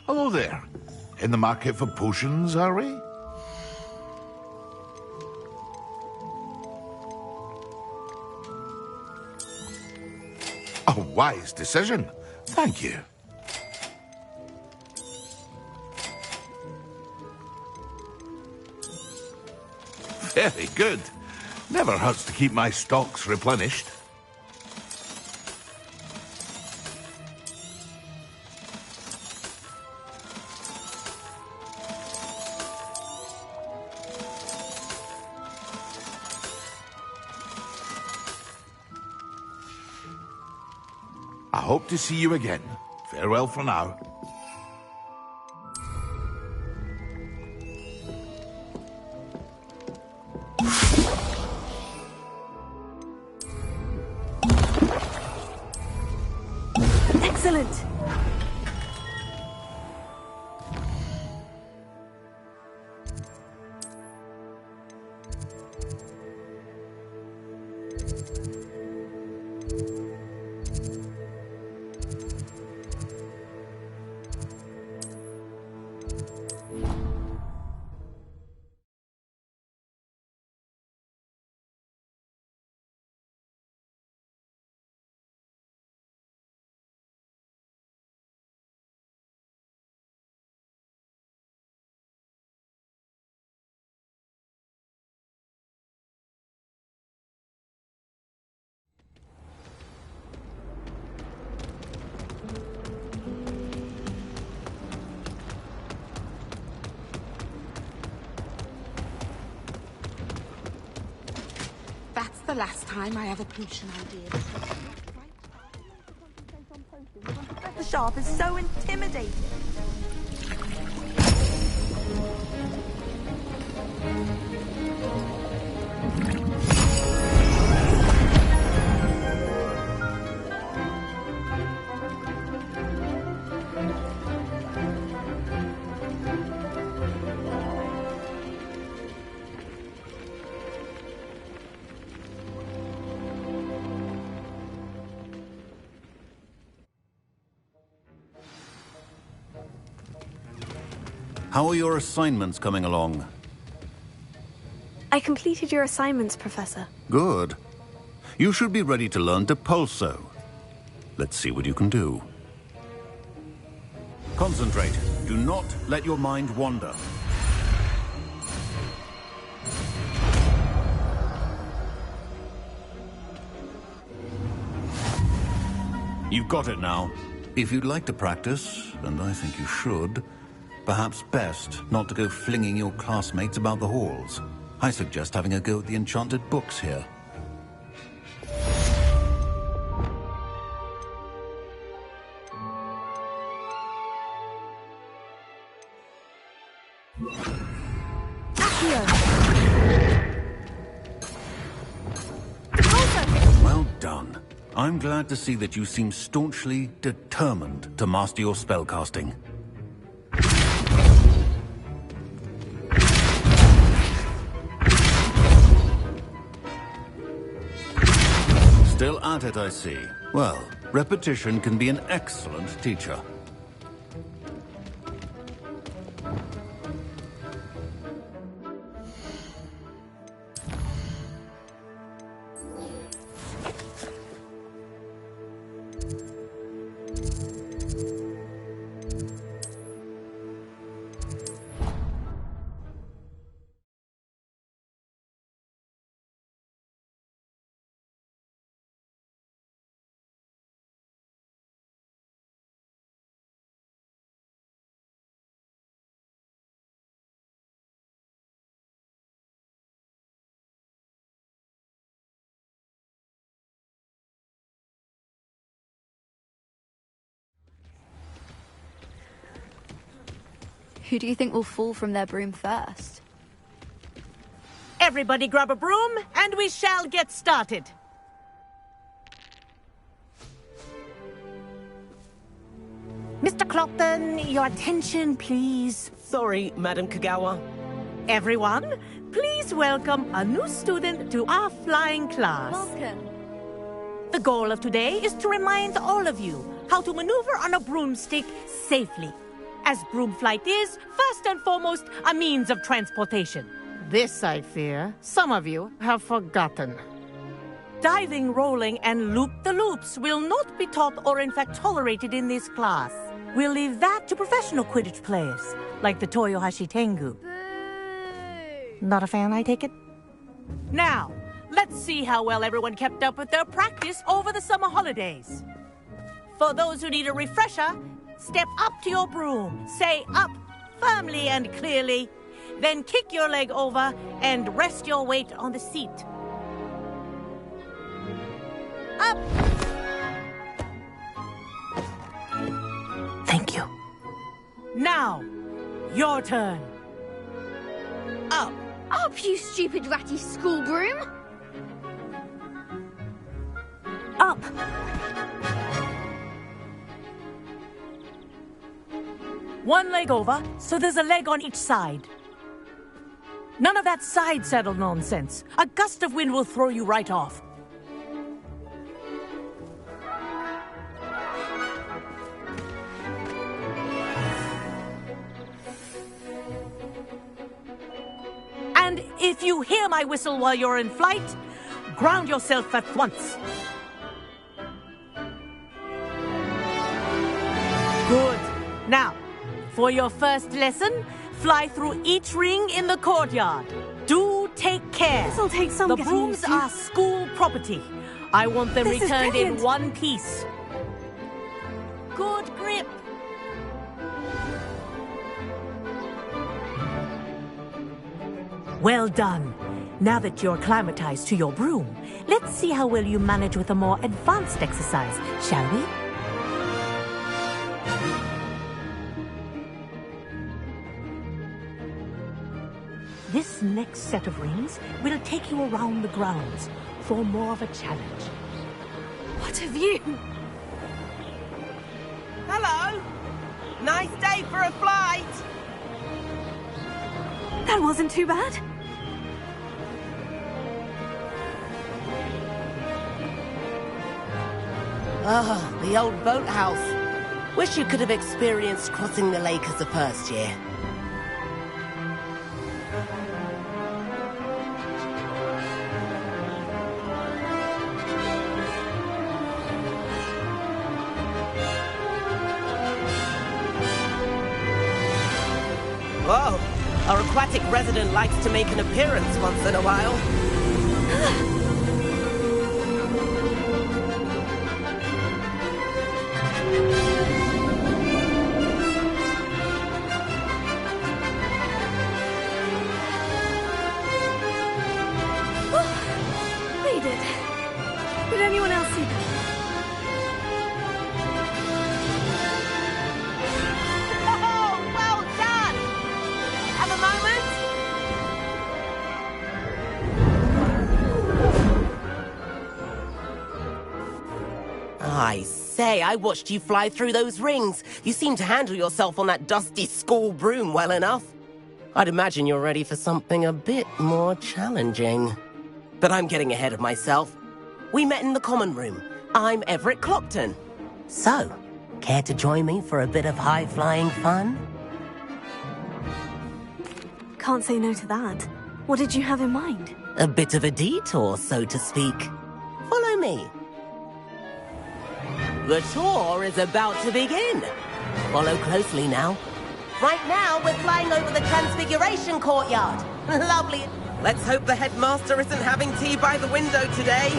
Hello there. In the market for potions, are we? A wise decision. Thank you. Very good. Never hurts to keep my stocks replenished. I hope to see you again. Farewell for now. Excellent! That's the last time I have a potion idea. The shop is so intimidating. How are your assignments coming along? I completed your assignments, Professor. Good. You should be ready to learn Depulso. Let's see what you can do. Concentrate. Do not let your mind wander. You've got it now. If you'd like to practice, and I think you should, perhaps best not to go flinging your classmates about the halls. I suggest having a go at the enchanted books here. Well done. I'm glad to see that you seem staunchly determined to master your spellcasting. Still at it, I see. Well, repetition can be an excellent teacher. Who do you think will fall from their broom first? Everybody grab a broom, and we shall get started. Mr. Clopton, your attention, please. Sorry, Madam Kagawa. Everyone, please welcome a new student to our flying class. Welcome. The goal of today is to remind all of you how to maneuver on a broomstick safely. as broom flight is, first and foremost, a means of transportation. This, I fear, some of you have forgotten. Diving, rolling, and loop-the-loops will not be taught or in fact tolerated in this class. We'll leave that to professional Quidditch players, like the Toyohashi Tengu. Not a fan, I take it? Now, let's see how well everyone kept up with their practice over the summer holidays. For those who need a refresher, step up to your broom, say up firmly and clearly, then kick your leg over and rest your weight on the seat. Up! Thank you. Now, your turn. Up. Up, you stupid ratty school broom! Up. One leg over, so there's a leg on each side. None of that side saddle nonsense. A gust of wind will throw you right off. And if you hear my whistle while you're in flight, ground yourself at once. Good. Now, for your first lesson, fly through each ring in the courtyard. Do take care. This'll take some The getting brooms used to. are school property. I want them This is returned in brilliant. one piece. Good grip. Well done. Now that you're acclimatized to your broom, let's see how well you manage with a more advanced exercise, shall we? This next set of rings will take you around the grounds for more of a challenge. What have you? Hello. Nice day for a flight. That wasn't too bad. Ah, the old boathouse. Wish you could have experienced crossing the lake as a first year. Whoa, our aquatic resident likes to make an appearance once in a while. They did. Did anyone else see them? Oh, well done! Have a moment? I say, I watched you fly through those rings. You seem to handle yourself on that dusty school broom well enough. I'd imagine you're ready for something a bit more challenging. But I'm getting ahead of myself. We met in the common room. I'm Everett Clopton. So, care to join me for a bit of high-flying fun? Can't say no to that. What did you have in mind? A bit of a detour, so to speak. Follow me. The tour is about to begin. Follow closely now. Right now, we're flying over the Transfiguration Courtyard. Lovely. Let's hope the headmaster isn't having tea by the window today.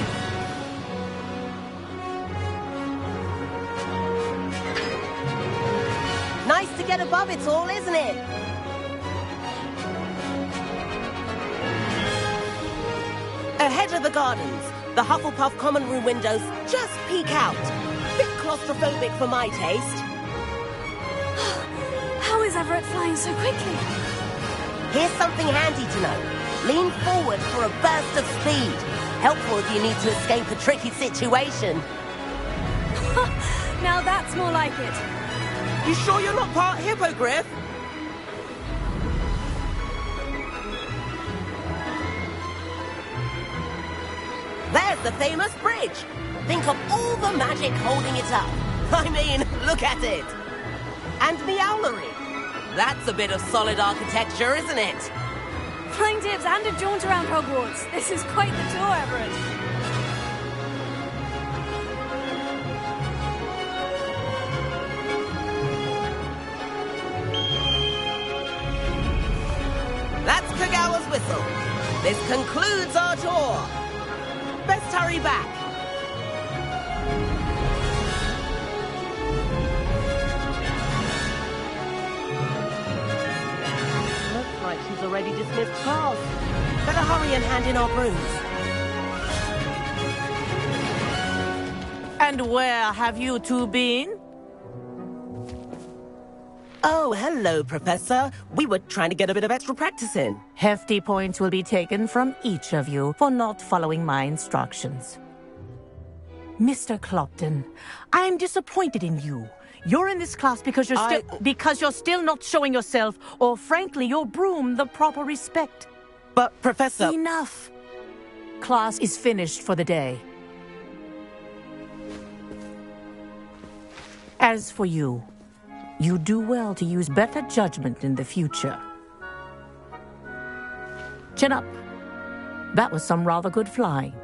Nice to get above it all, isn't it? Ahead of the gardens, the Hufflepuff common room windows just peek out. Bit claustrophobic for my taste. How is Everett flying so quickly? Here's something handy to know. Lean forward for a burst of speed. Helpful if you need to escape a tricky situation. Now that's more like it. You sure you're not part hippogriff? There's the famous bridge. Think of all the magic holding it up. I mean, look at it. And Meowlery. that's a bit of solid architecture, isn't it? Flying dibs and a jaunt around Hogwarts. This is quite the tour, Everett. That's Kagawa's whistle. This concludes our tour. Best hurry back. Looks like she's already dismissed class. Better hurry and hand in our brooms. And where have you two been? Oh, hello, Professor. We were trying to get a bit of extra practice in. Hefty points will be taken from each of you for not following my instructions. Mr. Clopton, I am disappointed in you. You're in this class because you're still not showing yourself, or frankly, your broom the proper respect. But, Professor... Enough. Class is finished for the day. As for you, you do well to use better judgment in the future. Chin up. That was some rather good flying.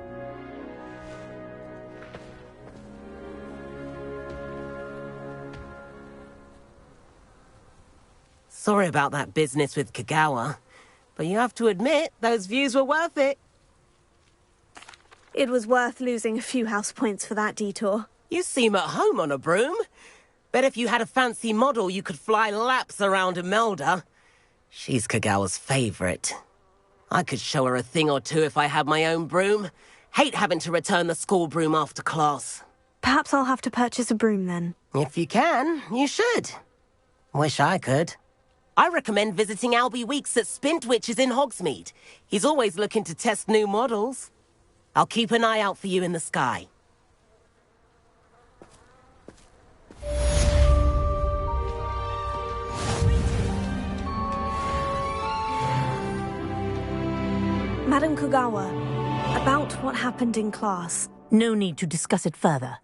Sorry about that business with Kagawa, but you have to admit, those views were worth it. It was worth losing a few house points for that detour. You seem at home on a broom. Bet if you had a fancy model, you could fly laps around Imelda. She's Kagawa's favorite. I could show her a thing or two if I had my own broom. Hate having to return the school broom after class. Perhaps I'll have to purchase a broom then. If you can, you should. Wish I could. I recommend visiting Albie Weeks at Spintwitches in Hogsmeade. He's always looking to test new models. I'll keep an eye out for you in the sky. Madam Kagawa, about what happened in class. No need to discuss it further.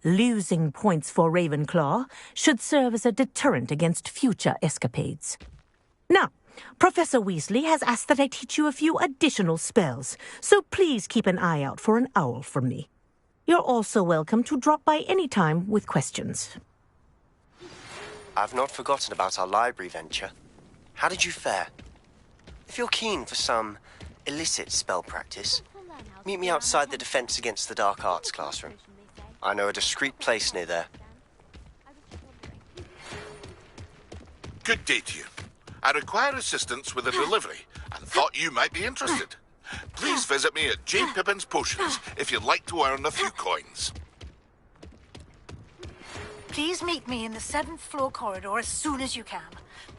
Losing points for Ravenclaw should serve as a deterrent against future escapades. Now, Professor Weasley has asked that I teach you a few additional spells, so please keep an eye out for an owl from me. You're also welcome to drop by any time with questions. I've not forgotten about our library venture. How did you fare? If you're keen for some illicit spell practice, meet me outside the Defense Against the Dark Arts classroom. I know a discreet place near there. Good day to you. I require assistance with a delivery and thought you might be interested. Please visit me at J. Pippin's Potions if you'd like to earn a few coins. Please meet me in the 7th floor corridor as soon as you can.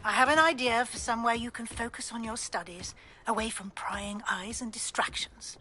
I have an idea for somewhere you can focus on your studies, away from prying eyes and distractions.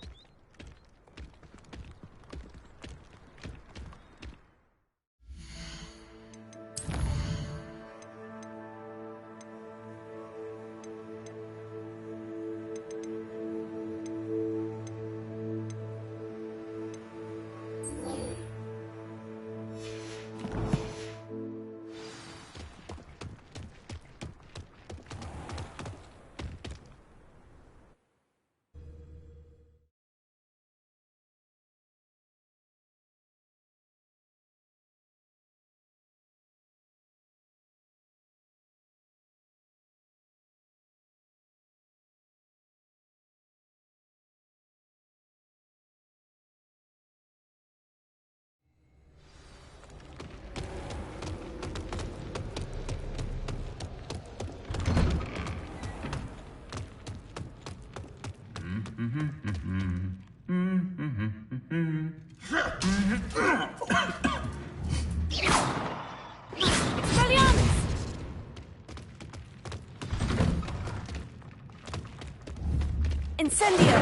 Incendio!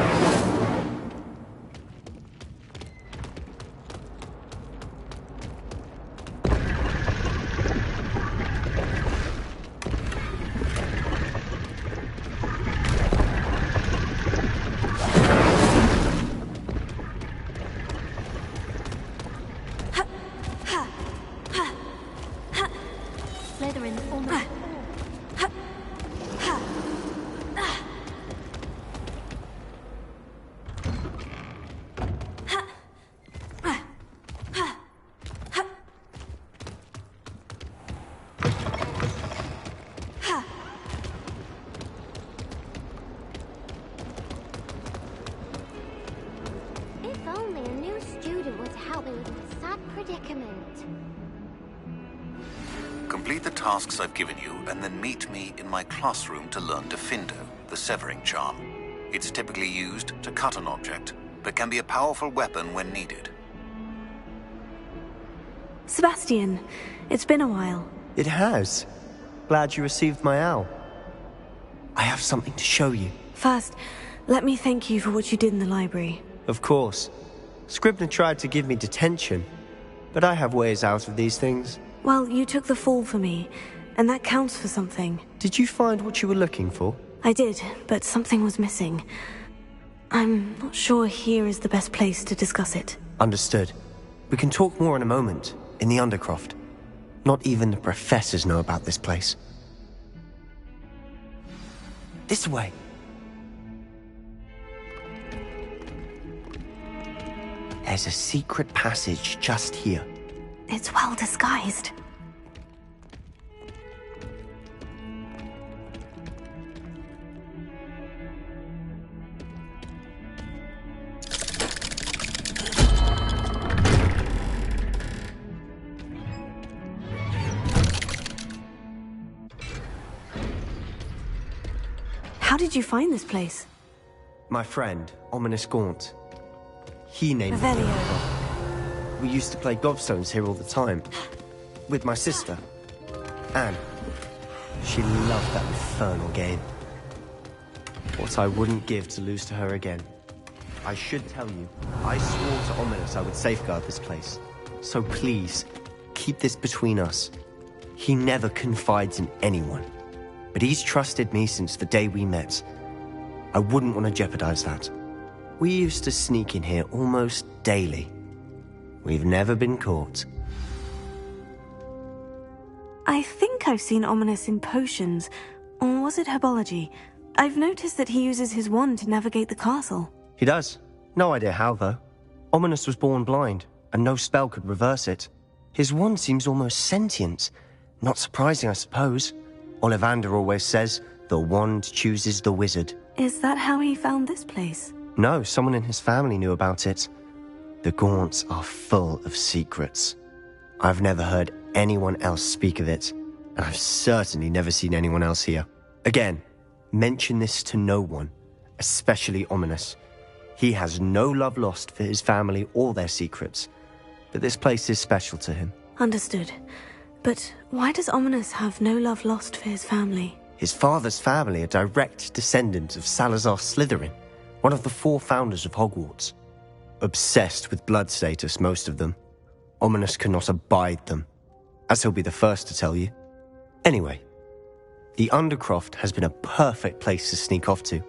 Slytherin almost. Complete the tasks I've given you, and then meet me in my classroom to learn Defindo, the severing charm. It's typically used to cut an object, but can be a powerful weapon when needed. Sebastian, it's been a while. It has. Glad you received my owl. I have something to show you. First, let me thank you for what you did in the library. Of course. Scribner tried to give me detention, but I have ways out of these things. Well, you took the fall for me, and that counts for something. Did you find what you were looking for? I did, but something was missing. I'm not sure here is the best place to discuss it. Understood. We can talk more in a moment, in the Undercroft. Not even the professors know about this place. This way. There's a secret passage just here. It's well disguised. How did you find this place? My friend, Ominous Gaunt. He named it. Revelio. We used to play gobstones here all the time. With my sister, Anne. She loved that infernal game. What I wouldn't give to lose to her again. I should tell you, I swore to Ominous I would safeguard this place. So please, keep this between us. He never confides in anyone. But he's trusted me since the day we met. I wouldn't want to jeopardize that. We used to sneak in here almost daily. We've never been caught. I think I've seen Ominous in potions. Or was it herbology? I've noticed that he uses his wand to navigate the castle. He does. No idea how, though. Ominous was born blind, and no spell could reverse it. His wand seems almost sentient. Not surprising, I suppose. Ollivander always says, the wand chooses the wizard. Is that how he found this place? No, someone in his family knew about it. The Gaunts are full of secrets. I've never heard anyone else speak of it, and I've certainly never seen anyone else here. Again, mention this to no one, especially Ominous. He has no love lost for his family or their secrets, but this place is special to him. Understood. But why does Ominous have no love lost for his family? His father's family are direct descendants of Salazar Slytherin, one of the 4 founders of Hogwarts. Obsessed with blood status, most of them. Ominous cannot abide them, as he'll be the first to tell you. Anyway, the Undercroft has been a perfect place to sneak off to,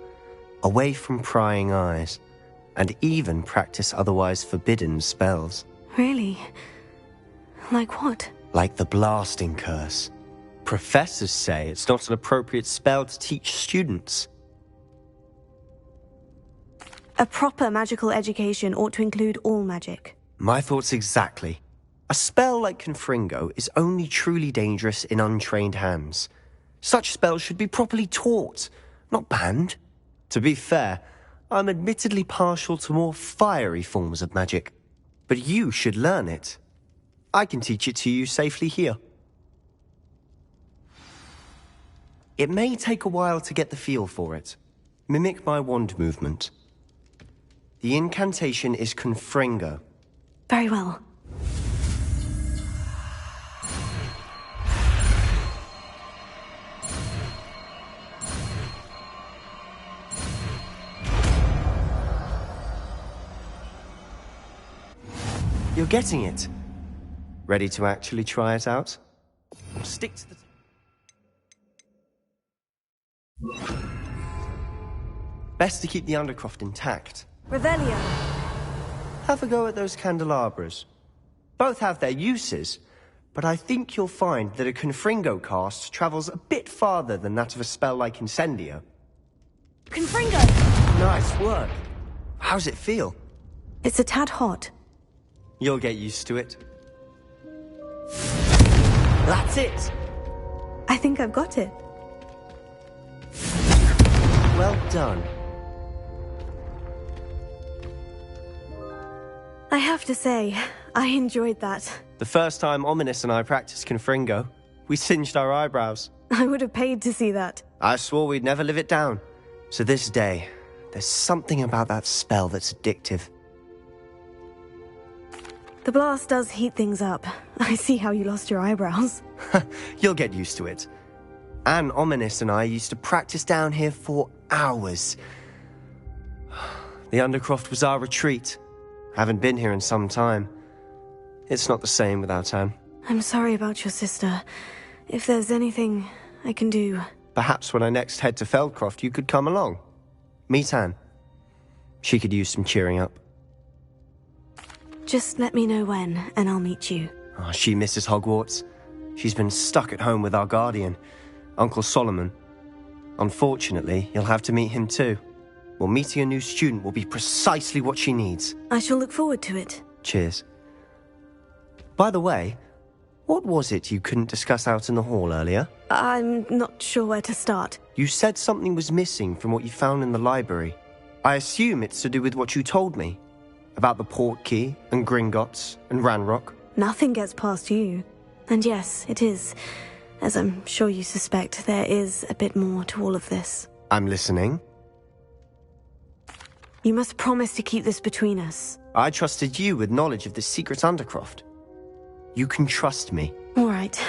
away from prying eyes, and even practice otherwise forbidden spells. Really? Like what? Like the blasting curse. Professors say it's not an appropriate spell to teach students. A proper magical education ought to include all magic. My thoughts exactly. A spell like Confringo is only truly dangerous in untrained hands. Such spells should be properly taught, not banned. To be fair, I'm admittedly partial to more fiery forms of magic. But you should learn it. I can teach it to you safely here. It may take a while to get the feel for it. Mimic my wand movement. The incantation is Confringo. Very well. You're getting it. Ready to actually try it out? Stick to the... Best to keep the Undercroft intact. Revelio. Have a go at those candelabras. Both have their uses, but I think you'll find that a Confringo cast travels a bit farther than that of a spell like Incendio. Confringo! Nice work. How's it feel? It's a tad hot. You'll get used to it. That's it! I think I've got it. Well done. I have to say, I enjoyed that. The first time Ominous and I practiced Confringo, We singed our eyebrows. I would have paid to see that. I swore we'd never live it down. So this day, there's something about that spell that's addictive. The blast does heat things up. I see how you lost your eyebrows. You'll get used to it. Anne Ominous and I used to practice down here for hours. The Undercroft was our retreat. Haven't been here in some time. It's not the same without Anne. I'm sorry about your sister. If there's anything I can do... Perhaps when I next head to Feldcroft, you could come along. Meet Anne. She could use some cheering up. Just let me know when, and I'll meet you. Oh, she misses Hogwarts. She's been stuck at home with our guardian, Uncle Solomon. Unfortunately, you'll have to meet him too. Well, meeting a new student will be precisely what she needs. I shall look forward to it. Cheers. By the way, what was it you couldn't discuss out in the hall earlier? I'm not sure where to start. You said something was missing from what you found in the library. I assume it's to do with what you told me. About the Portkey, and Gringotts, and Ranrock. Nothing gets past you. And yes, it is. As I'm sure you suspect, there is a bit more to all of this. I'm listening. You must promise to keep this between us. I trusted you with knowledge of the secret Undercroft. You can trust me. All right.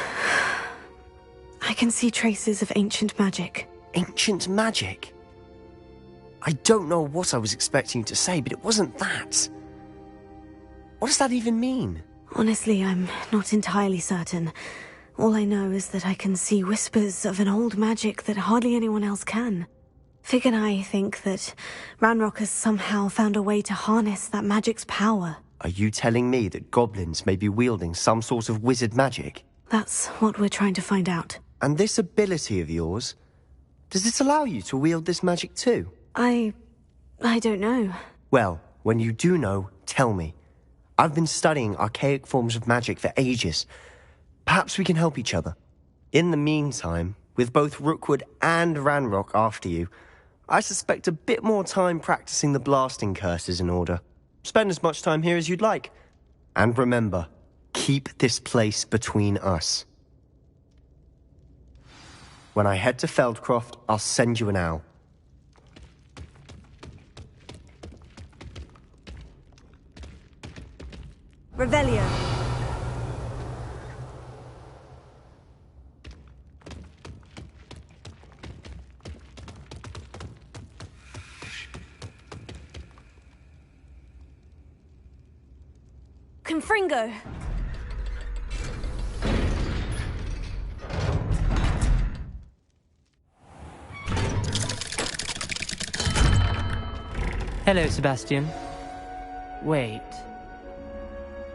I can see traces of ancient magic. Ancient magic? I don't know what I was expecting to say, but it wasn't that. What does that even mean? Honestly, I'm not entirely certain. All I know is that I can see whispers of an old magic that hardly anyone else can. Fig and I think that Ranrock has somehow found a way to harness that magic's power. Are you telling me that goblins may be wielding some sort of wizard magic? That's what we're trying to find out. And this ability of yours, does it allow you to wield this magic too? I don't know. Well, when you do know, tell me. I've been studying archaic forms of magic for ages. Perhaps we can help each other. In the meantime, with both Rookwood and Ranrock after you, I suspect a bit more time practicing the blasting curse is in order. Spend as much time here as you'd like. And remember, keep this place between us. When I head to Feldcroft, I'll send you an owl. Revelio. Confringo. Hello, Sebastian. Wait.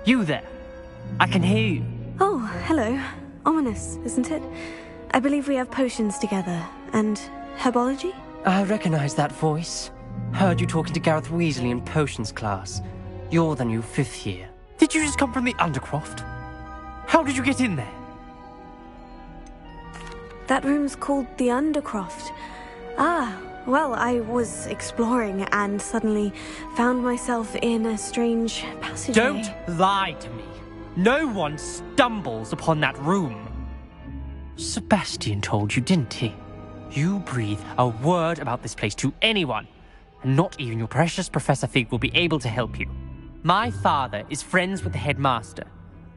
You there? I can hear you. Oh, hello. Ominous, isn't it? I believe we have potions together. And herbology? I recognize that voice. Heard you talking to Gareth Weasley in potions class. You're the new 5th year. Did you just come from the Undercroft? How did you get in there? That room's called the Undercroft. Ah, well, I was exploring and suddenly found myself in a strange passageway. Don't lie to me. No one stumbles upon that room. Sebastian told you, didn't he? You breathe a word about this place to anyone, and not even your precious Professor Fig will be able to help you. My father is friends with the headmaster.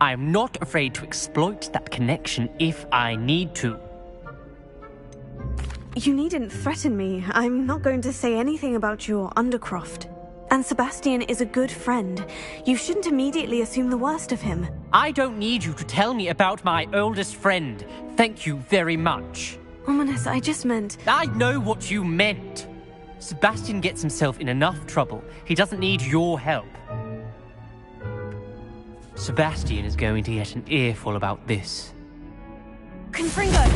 I am not afraid to exploit that connection if I need to. You needn't threaten me. I'm not going to say anything about your Undercroft. And Sebastian is a good friend. You shouldn't immediately assume the worst of him. I don't need you to tell me about my oldest friend. Thank you very much. Ominous, I just meant... I know what you meant. Sebastian gets himself in enough trouble. He doesn't need your help. Sebastian is going to get an earful about this. Confringo!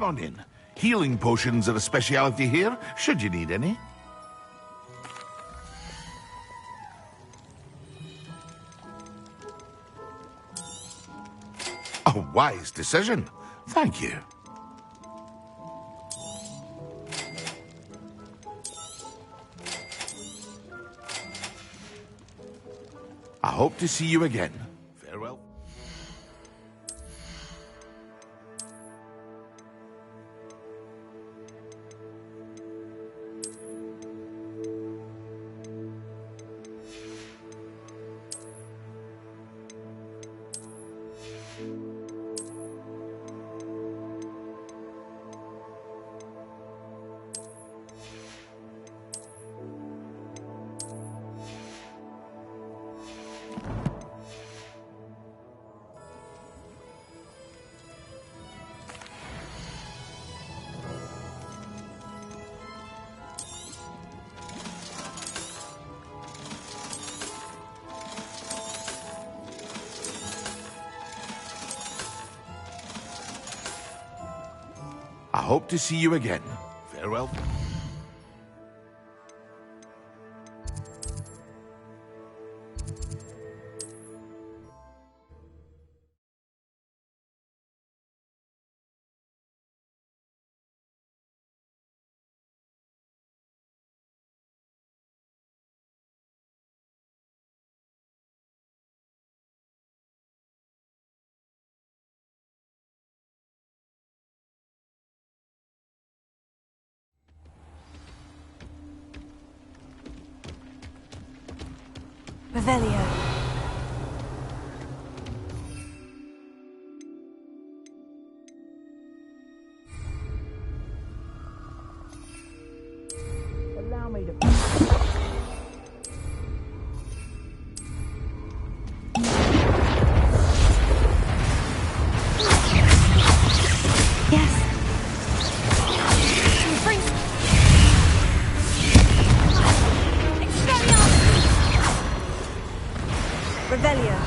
Come on in. Healing potions are a speciality here, should you need any. A wise decision. Thank you. I hope to see you again. Farewell. I hope to see you again. Farewell. Revelio. Allow me to... Yes. Bring... Revelio.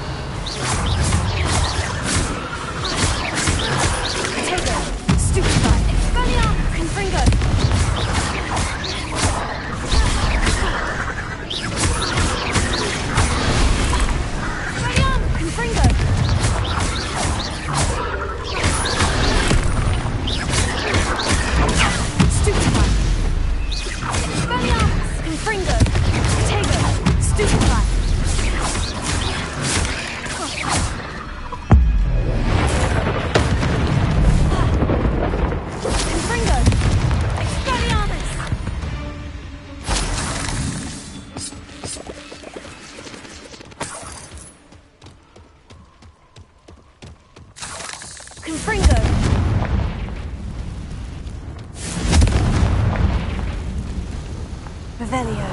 Potato. Stupefy. Expelliarmus. Confringo. Expelliarmus. Confringo. Stupefy. Expelliarmus. Confringo. Potato. Stupefy. Confringo. Revelio.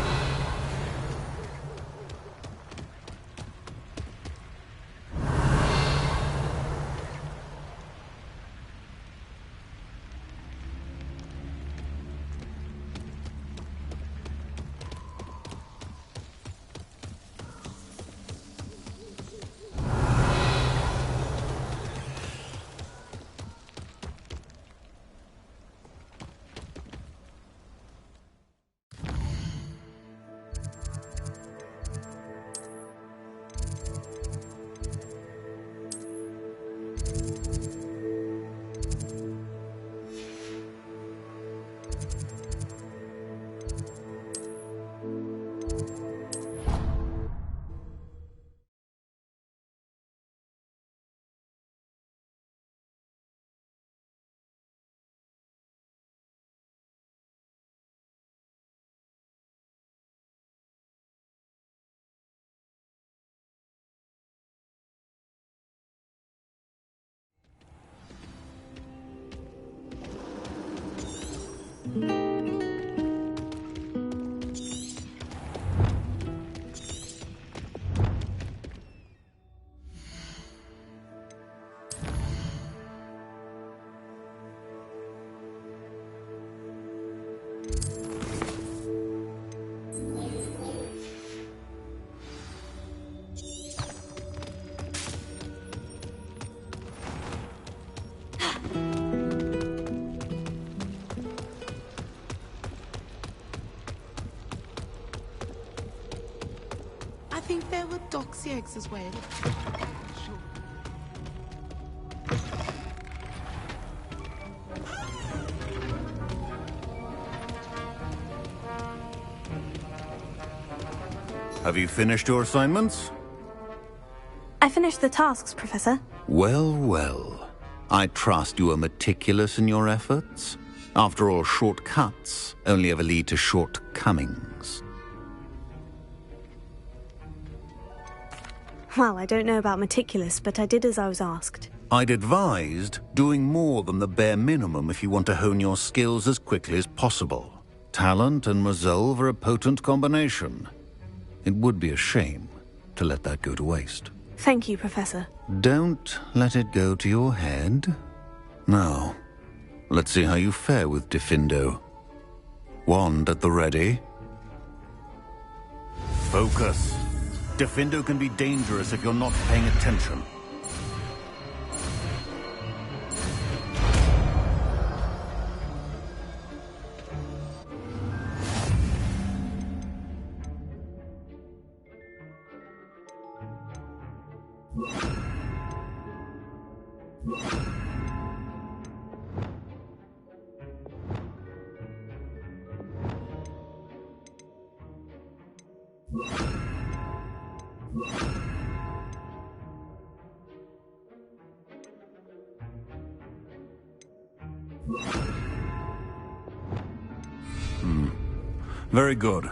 I think there were doxy eggs as well. Have you finished your assignments? I finished the tasks, Professor. Well, well. I trust you are meticulous in your efforts. After all, shortcuts only ever lead to shortcomings. Well, I don't know about meticulous, but I did as I was asked. I'd advised doing more than the bare minimum if you want to hone your skills as quickly as possible. Talent and resolve are a potent combination. It would be a shame to let that go to waste. Thank you, Professor. Don't let it go to your head. Now, let's see how you fare with Diffindo. Wand at the ready. Focus. Diffindo can be dangerous if you're not paying attention. Very good.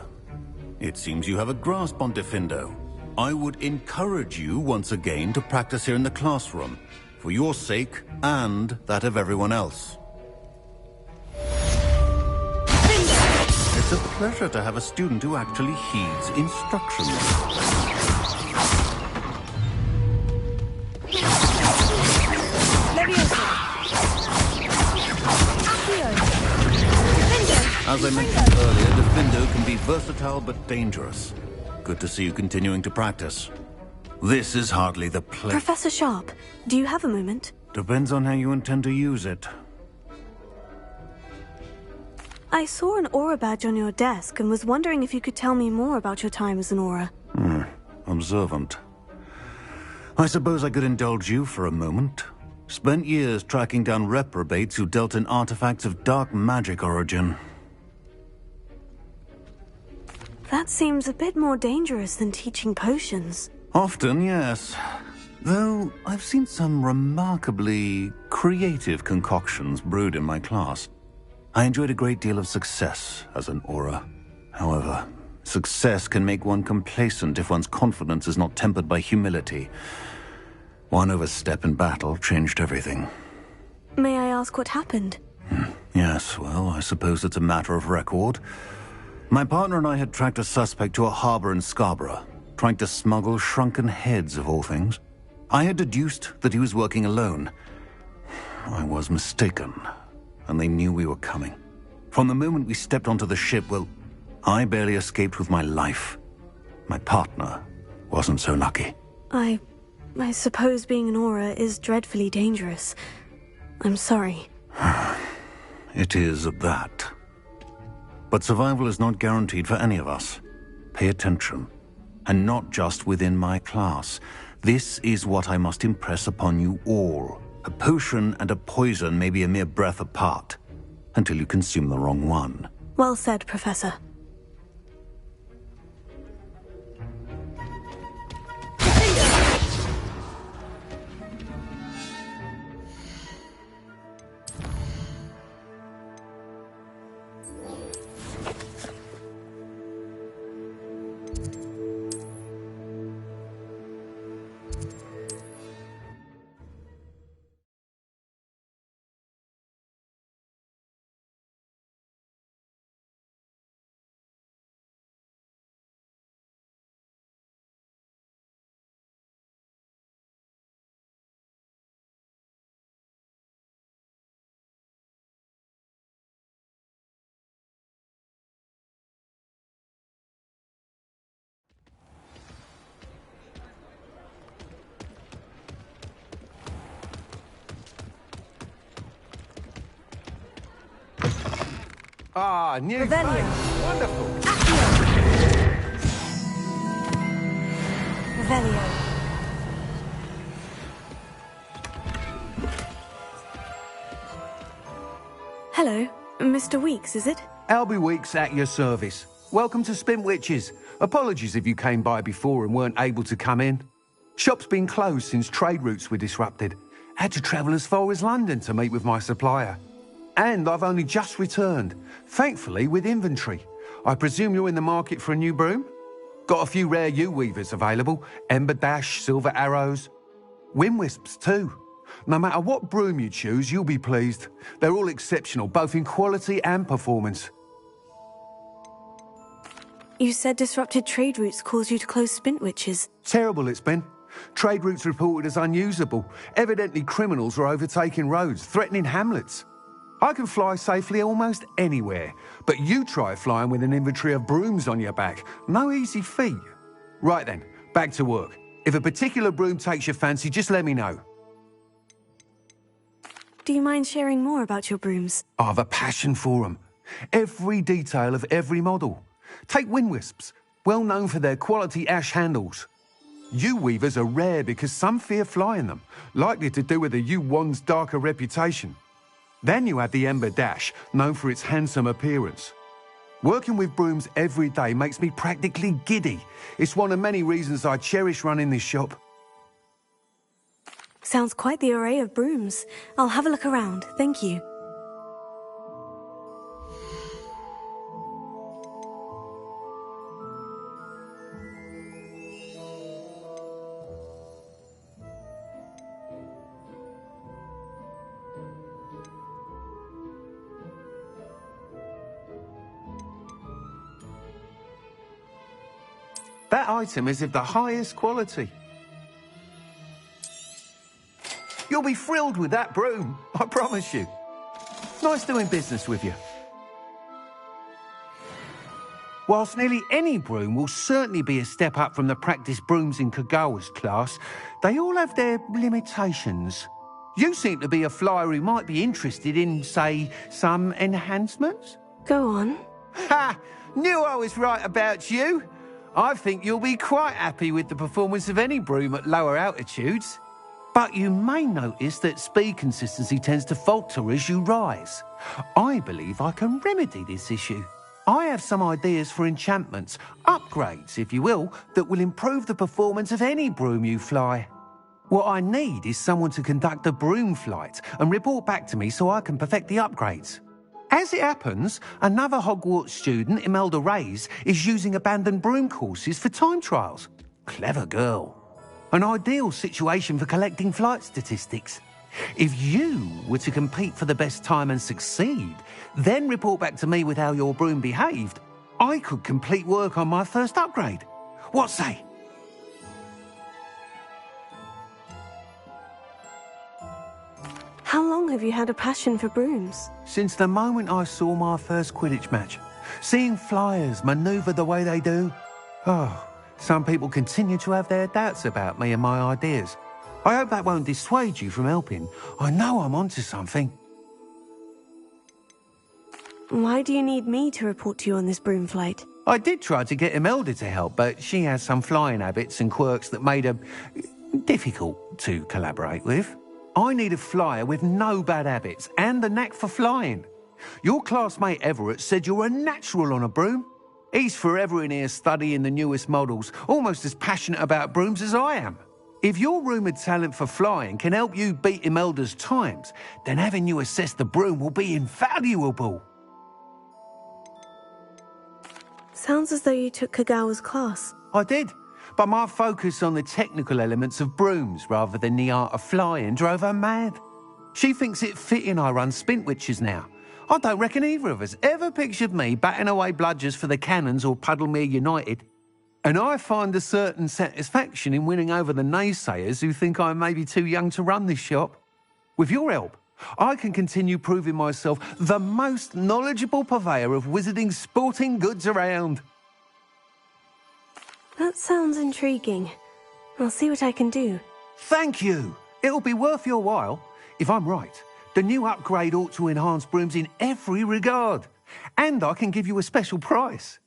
It seems you have a grasp on Diffindo. I would encourage you once again to practice here in the classroom, for your sake and that of everyone else. It's a pleasure to have a student who actually heeds instructions. As I mentioned earlier, Diffindo can be versatile but dangerous. Good to see you continuing to practice. This is hardly the place. Professor Sharp, do you have a moment? Depends on how you intend to use it. I saw an aura badge on your desk and was wondering if you could tell me more about your time as an aura. Observant. I suppose I could indulge you for a moment. Spent years tracking down reprobates who dealt in artifacts of dark magic origin. That seems a bit more dangerous than teaching potions. Often, yes. Though I've seen some remarkably creative concoctions brewed in my class. I enjoyed a great deal of success as an aura. However, success can make one complacent if one's confidence is not tempered by humility. One overstep in battle changed everything. May I ask what happened? Yes, well, I suppose it's a matter of record. My partner and I had tracked a suspect to a harbor in Scarborough, trying to smuggle shrunken heads of all things. I had deduced that he was working alone. I was mistaken, and they knew we were coming. From the moment we stepped onto the ship, well, I barely escaped with my life. My partner wasn't so lucky. I suppose being an aura is dreadfully dangerous. I'm sorry. It is that. But survival is not guaranteed for any of us. Pay attention. And not just within my class. This is what I must impress upon you all. A potion and a poison may be a mere breath apart, until you consume the wrong one. Well said, Professor. Ah, new Revelio. Wonderful. Revelio. Hello, Mr. Weeks, is it? Albie Weeks at your service. Welcome to Spintwitches. Apologies if you came by before and weren't able to come in. Shop's been closed since trade routes were disrupted. Had to travel as far as London to meet with my supplier. And I've only just returned, thankfully with inventory. I presume you're in the market for a new broom? Got a few rare U-weavers available. Ember Dash, Silver Arrows. Wind-wisps too. No matter what broom you choose, you'll be pleased. They're all exceptional, both in quality and performance. You said disrupted trade routes caused you to close Spintwitches. Terrible it's been. Trade routes reported as unusable. Evidently criminals were overtaking roads, threatening hamlets. I can fly safely almost anywhere, but you try flying with an inventory of brooms on your back. No easy feat. Right then, back to work. If a particular broom takes your fancy, just let me know. Do you mind sharing more about your brooms? I have a passion for them. Every detail of every model. Take Wind-wisps, well known for their quality ash handles. U-weavers are rare because some fear flying them, likely to do with the U-wand's darker reputation. Then you have the Ember Dash, known for its handsome appearance. Working with brooms every day makes me practically giddy. It's one of many reasons I cherish running this shop. Sounds quite the array of brooms. I'll have a look around, thank you. That item is of the highest quality. You'll be thrilled with that broom, I promise you. Nice doing business with you. Whilst nearly any broom will certainly be a step up from the practice brooms in Kagawa's class, they all have their limitations. You seem to be a flyer who might be interested in, say, some enhancements? Go on. Ha! Knew I was right about you. I think you'll be quite happy with the performance of any broom at lower altitudes. But you may notice that speed consistency tends to falter as you rise. I believe I can remedy this issue. I have some ideas for enchantments, upgrades, if you will, that will improve the performance of any broom you fly. What I need is someone to conduct a broom flight and report back to me so I can perfect the upgrades. As it happens, another Hogwarts student, Imelda Reyes, is using abandoned broom courses for time trials. Clever girl. An ideal situation for collecting flight statistics. If you were to compete for the best time and succeed, then report back to me with how your broom behaved, I could complete work on my first upgrade. What say? How long have you had a passion for brooms? Since the moment I saw my first Quidditch match. Seeing flyers manoeuvre the way they do. Oh, some people continue to have their doubts about me and my ideas. I hope that won't dissuade you from helping. I know I'm onto something. Why do you need me to report to you on this broom flight? I did try to get Imelda to help, but she has some flying habits and quirks that made her difficult to collaborate with. I need a flyer with no bad habits and the knack for flying. Your classmate Everett said you're a natural on a broom. He's forever in here studying the newest models, almost as passionate about brooms as I am. If your rumoured talent for flying can help you beat Imelda's times, then having you assess the broom will be invaluable. Sounds as though you took Kagawa's class. I did, but my focus on the technical elements of brooms rather than the art of flying drove her mad. She thinks it fitting I run Spintwitches now. I don't reckon either of us ever pictured me batting away bludgers for the Cannons or Puddlemere United. And I find a certain satisfaction in winning over the naysayers who think I may be too young to run this shop. With your help, I can continue proving myself the most knowledgeable purveyor of wizarding sporting goods around. That sounds intriguing. I'll see what I can do. Thank you. It'll be worth your while. If I'm right, the new upgrade ought to enhance brooms in every regard. And I can give you a special price.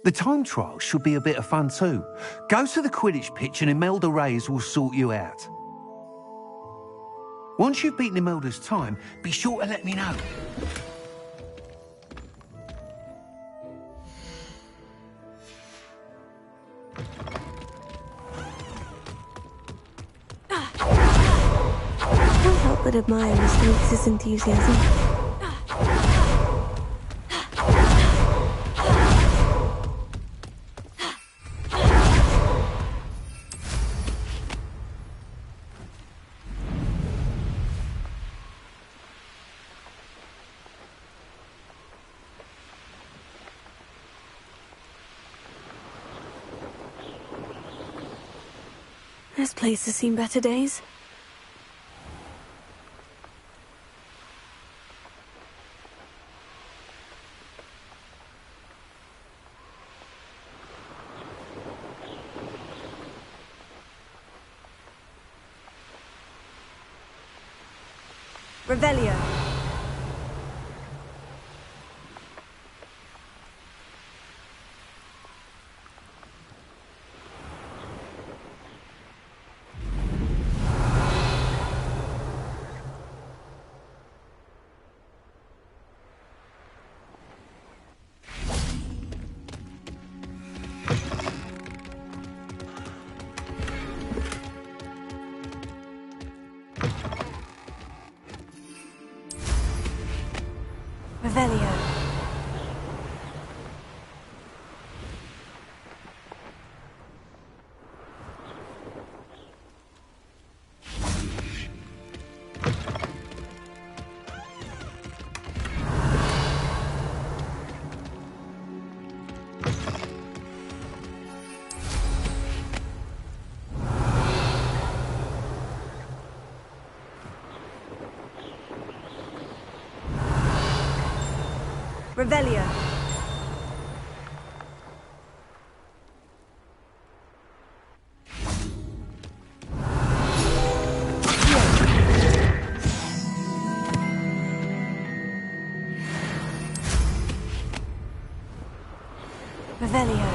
The time trial should be a bit of fun too. Go to the Quidditch pitch and Imelda Reyes will sort you out. Once you've beaten Imelda's time, be sure to let me know. I can't help but admire Miss Weeks' enthusiasm. This place has seen better days. Revelio. Revelio. Revelio. Revelio.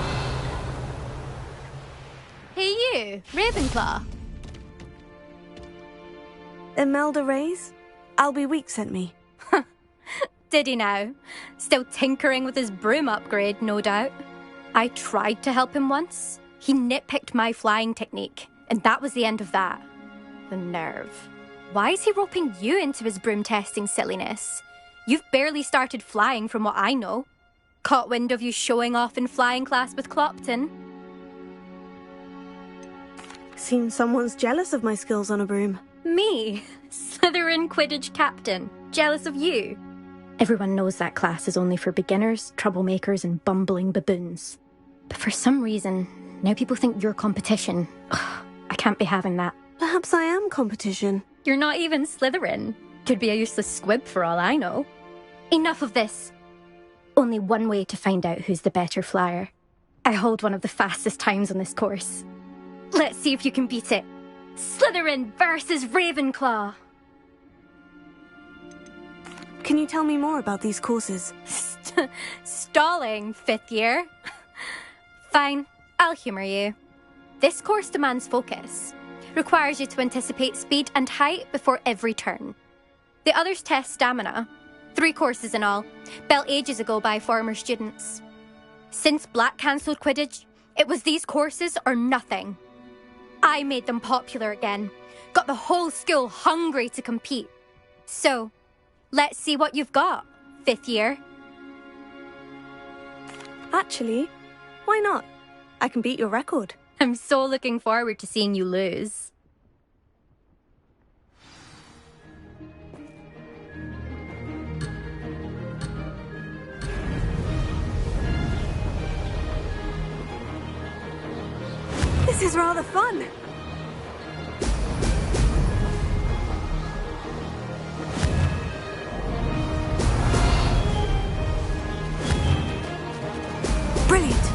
Hey you, Ravenclaw. Imelda Reyes? Albie Week sent me. Did he now? Still tinkering with his broom upgrade, no doubt. I tried to help him once. He nitpicked my flying technique, and that was the end of that. The nerve. Why is he roping you into his broom testing silliness? You've barely started flying from what I know. Caught wind of you showing off in flying class with Clopton. Seems someone's jealous of my skills on a broom. Me? Slytherin Quidditch captain. Jealous of you? Everyone knows that class is only for beginners, troublemakers, and bumbling baboons. But for some reason, now people think you're competition. Ugh, I can't be having that. Perhaps I am competition. You're not even Slytherin. Could be a useless squib for all I know. Enough of this. Only one way to find out who's the better flyer. I hold one of the fastest times on this course. Let's see if you can beat it. Slytherin versus Ravenclaw. Can you tell me more about these courses? Stalling, 5th year. Fine, I'll humour you. This course demands focus. Requires you to anticipate speed and height before every turn. The others test stamina. 3 courses in all, built ages ago by former students. Since Black cancelled Quidditch, it was these courses or nothing. I made them popular again. Got the whole school hungry to compete. So, let's see what you've got, 5th year. Actually, why not? I can beat your record. I'm so looking forward to seeing you lose. This is rather fun. Brilliant.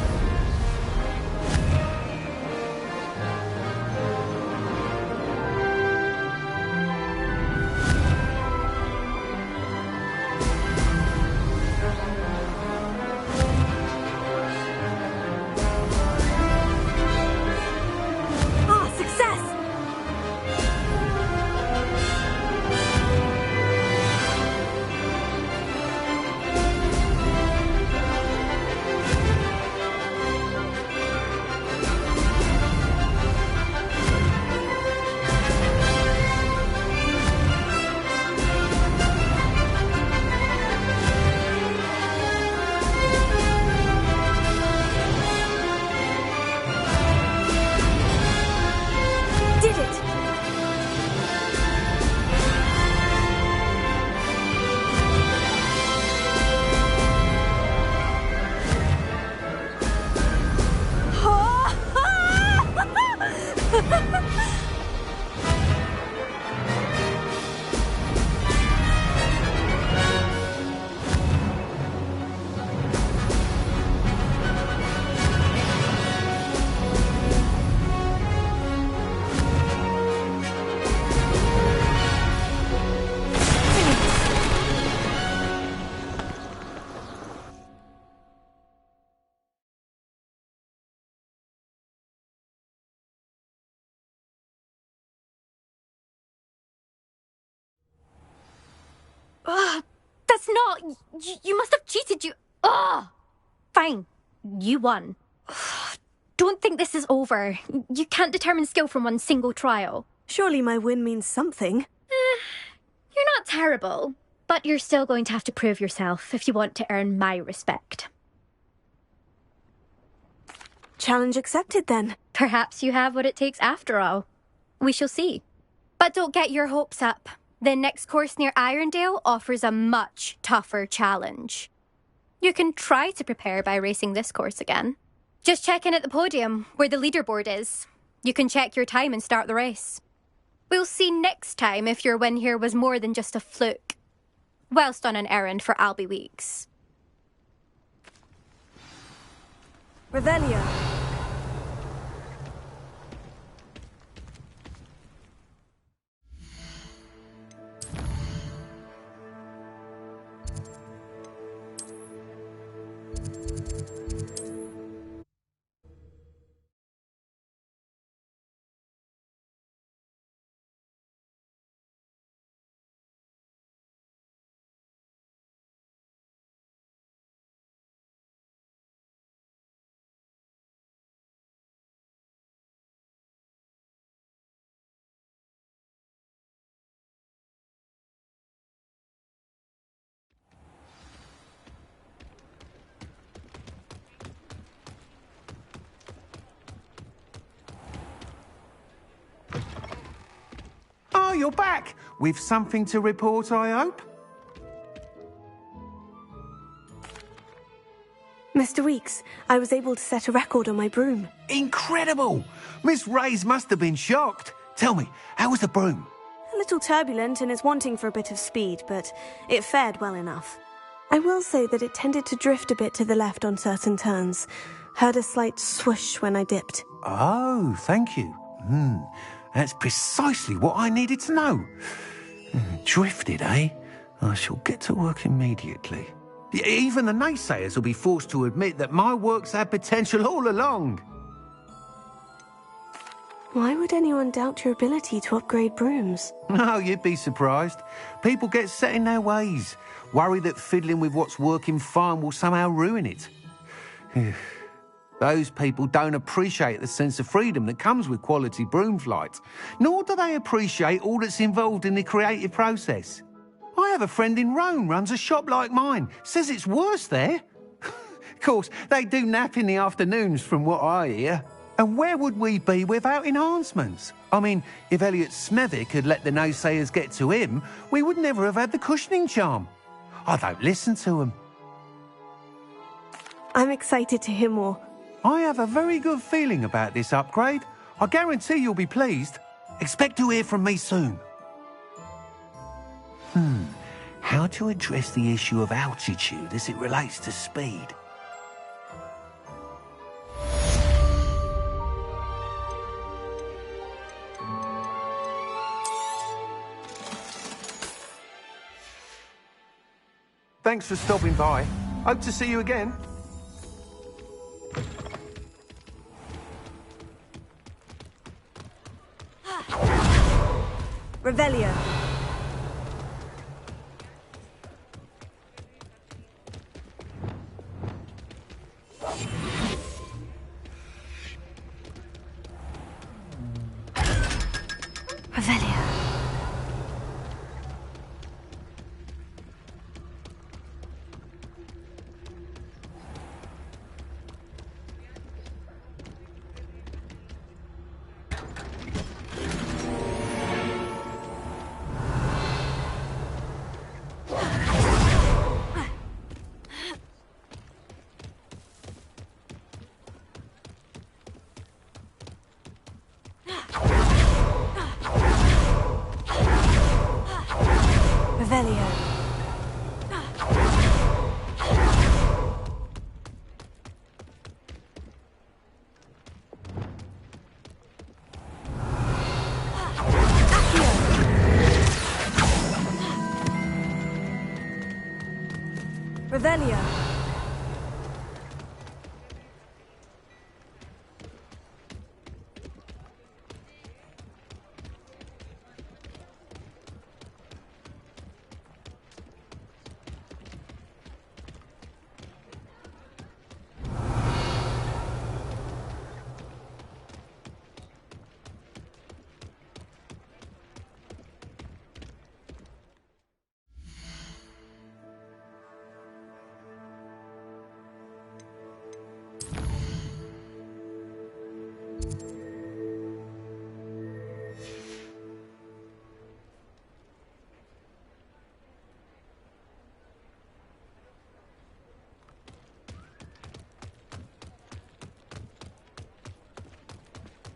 That's not... You must have cheated, you... Ugh! Fine. You won. Don't think this is over. You can't determine skill from one single trial. Surely my win means something. You're not terrible, but you're still going to have to prove yourself if you want to earn my respect. Challenge accepted, then. Perhaps you have what it takes after all. We shall see. But don't get your hopes up. The next course near Irondale offers a much tougher challenge. You can try to prepare by racing this course again. Just check in at the podium, where the leaderboard is. You can check your time and start the race. We'll see next time if your win here was more than just a fluke. Whilst on an errand for Albie Weeks. Revelio. Oh, you're back! With something to report, I hope? Mr. Weeks, I was able to set a record on my broom. Incredible! Miss Reyes must have been shocked. Tell me, how was the broom? A little turbulent and is wanting for a bit of speed, but it fared well enough. I will say that it tended to drift a bit to the left on certain turns. Heard a slight swoosh when I dipped. Oh, thank you. That's precisely what I needed to know. Drifted, eh? I shall get to work immediately. Even the naysayers will be forced to admit that my work's had potential all along. Why would anyone doubt your ability to upgrade brooms? Oh, you'd be surprised. People get set in their ways, worry that fiddling with what's working fine will somehow ruin it. Those people don't appreciate the sense of freedom that comes with quality broom flight, nor do they appreciate all that's involved in the creative process. I have a friend in Rome runs a shop like mine, says it's worse there. Of course, they do nap in the afternoons from what I hear. And where would we be without enhancements? I mean, if Elliot Smethwick had let the naysayers get to him, we would never have had the cushioning charm. I don't listen to them. I'm excited to hear more. I have a very good feeling about this upgrade. I guarantee you'll be pleased. Expect to hear from me soon. How to address the issue of altitude as it relates to speed? Thanks for stopping by. Hope to see you again. Revelio. Revelio. Revelio. Revelio.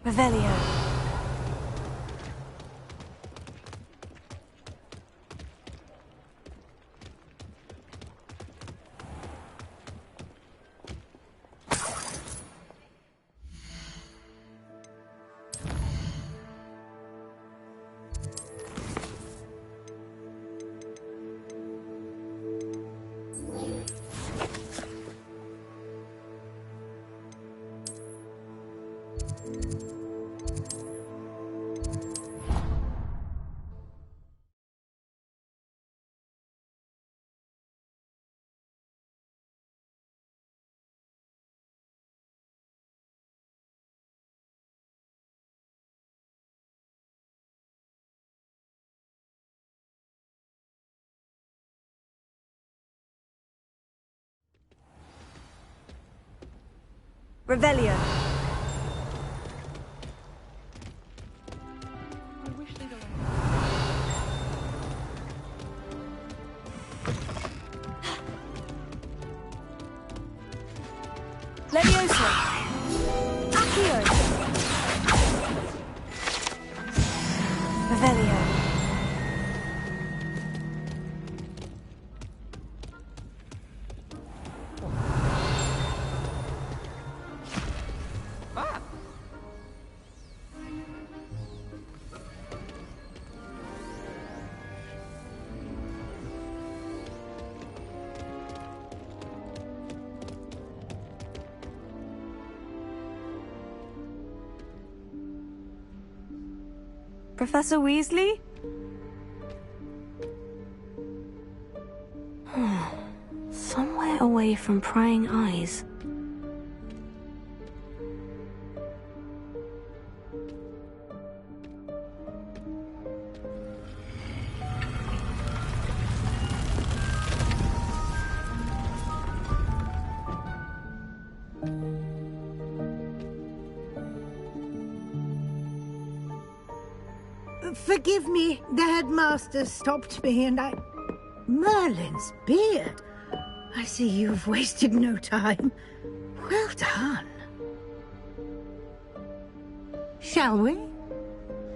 Revelio. Revelio. Levioso. Accio. Revelio. Professor Weasley? Somewhere away from prying eyes. Forgive me, the headmaster stopped me and I... Merlin's beard. I see you've wasted no time. Well done. Shall we?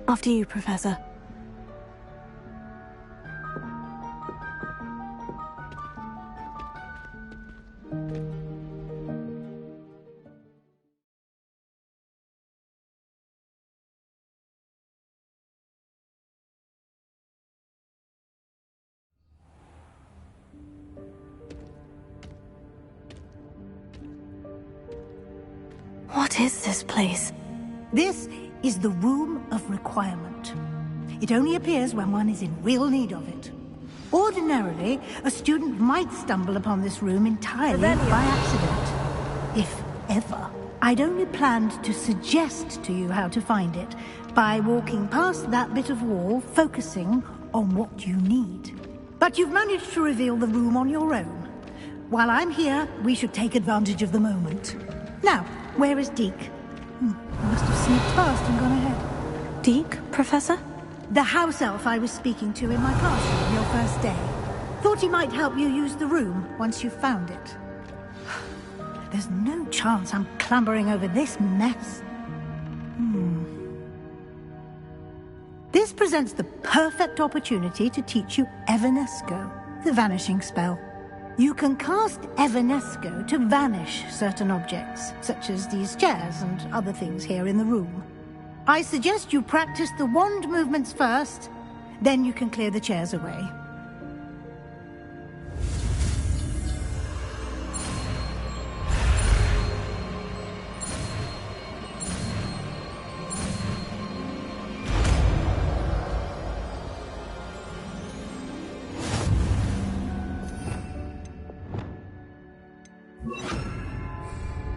After you, Professor. What is this place? This is the Room of Requirement. It only appears when one is in real need of it. Ordinarily, a student might stumble upon this room entirely by accident. If ever. I'd only planned to suggest to you how to find it by walking past that bit of wall, focusing on what you need. But you've managed to reveal the room on your own. While I'm here, we should take advantage of the moment. Now, where is Deke? I must have sneaked past and gone ahead. Deke, Professor? The house elf I was speaking to in my classroom your first day. Thought he might help you use the room once you've found it. There's no chance I'm clambering over this mess. This presents the perfect opportunity to teach you Evanesco, the vanishing spell. You can cast Evanesco to vanish certain objects, such as these chairs and other things here in the room. I suggest you practice the wand movements first, then you can clear the chairs away.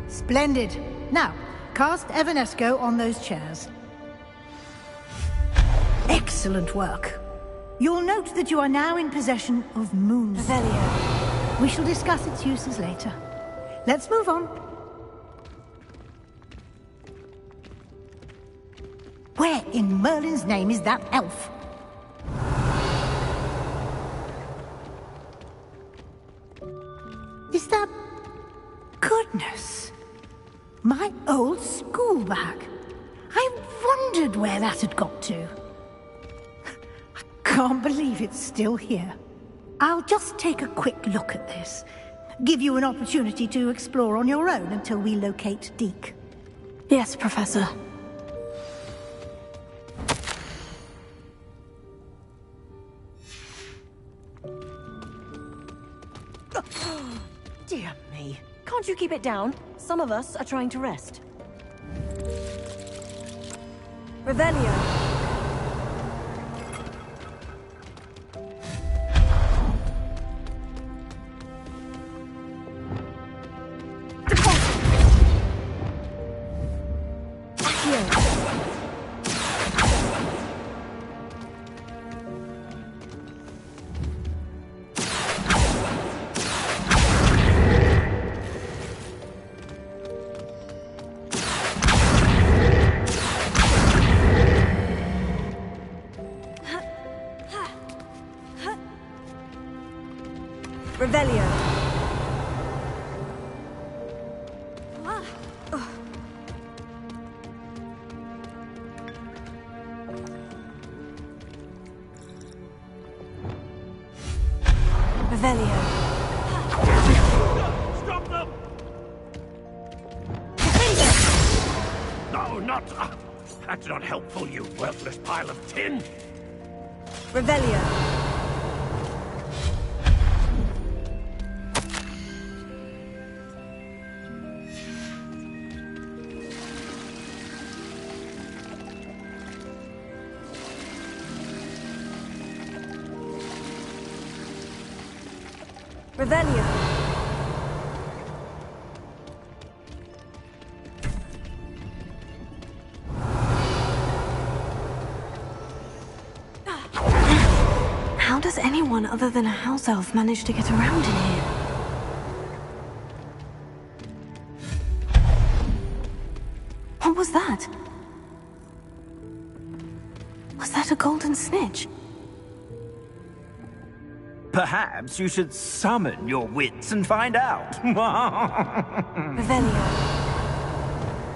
Splendid. Now, cast Evanesco on those chairs. Excellent work. You'll note that you are now in possession of Moonstone. We shall discuss its uses later. Let's move on. Where in Merlin's name is that elf? Is that... Goodness! My old school bag. I wondered where that had got to. I can't believe it's still here. I'll just take a quick look at this. Give you an opportunity to explore on your own until we locate Deke. Yes, Professor. Dear me. Can't you keep it down? Some of us are trying to rest. Revelio. Revelio. Revelio. Stop them! No, not... that's not helpful, you worthless pile of tin! Revelio. Revelio. How does anyone other than a house elf manage to get around in here? What was that? Was that a golden snitch? Perhaps you should summon your wits and find out. Revelio.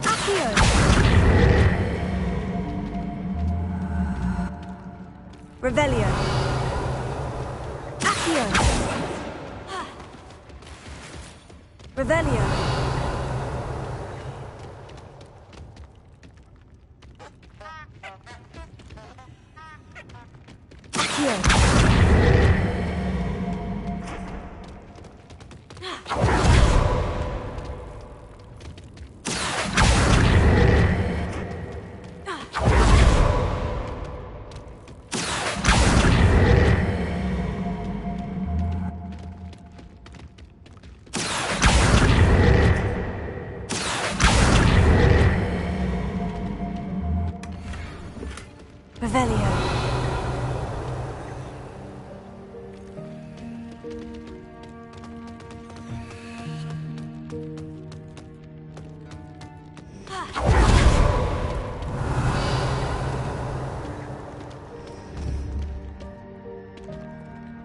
Accio. Revelio. Accio. Revelio. Accio. Revelio.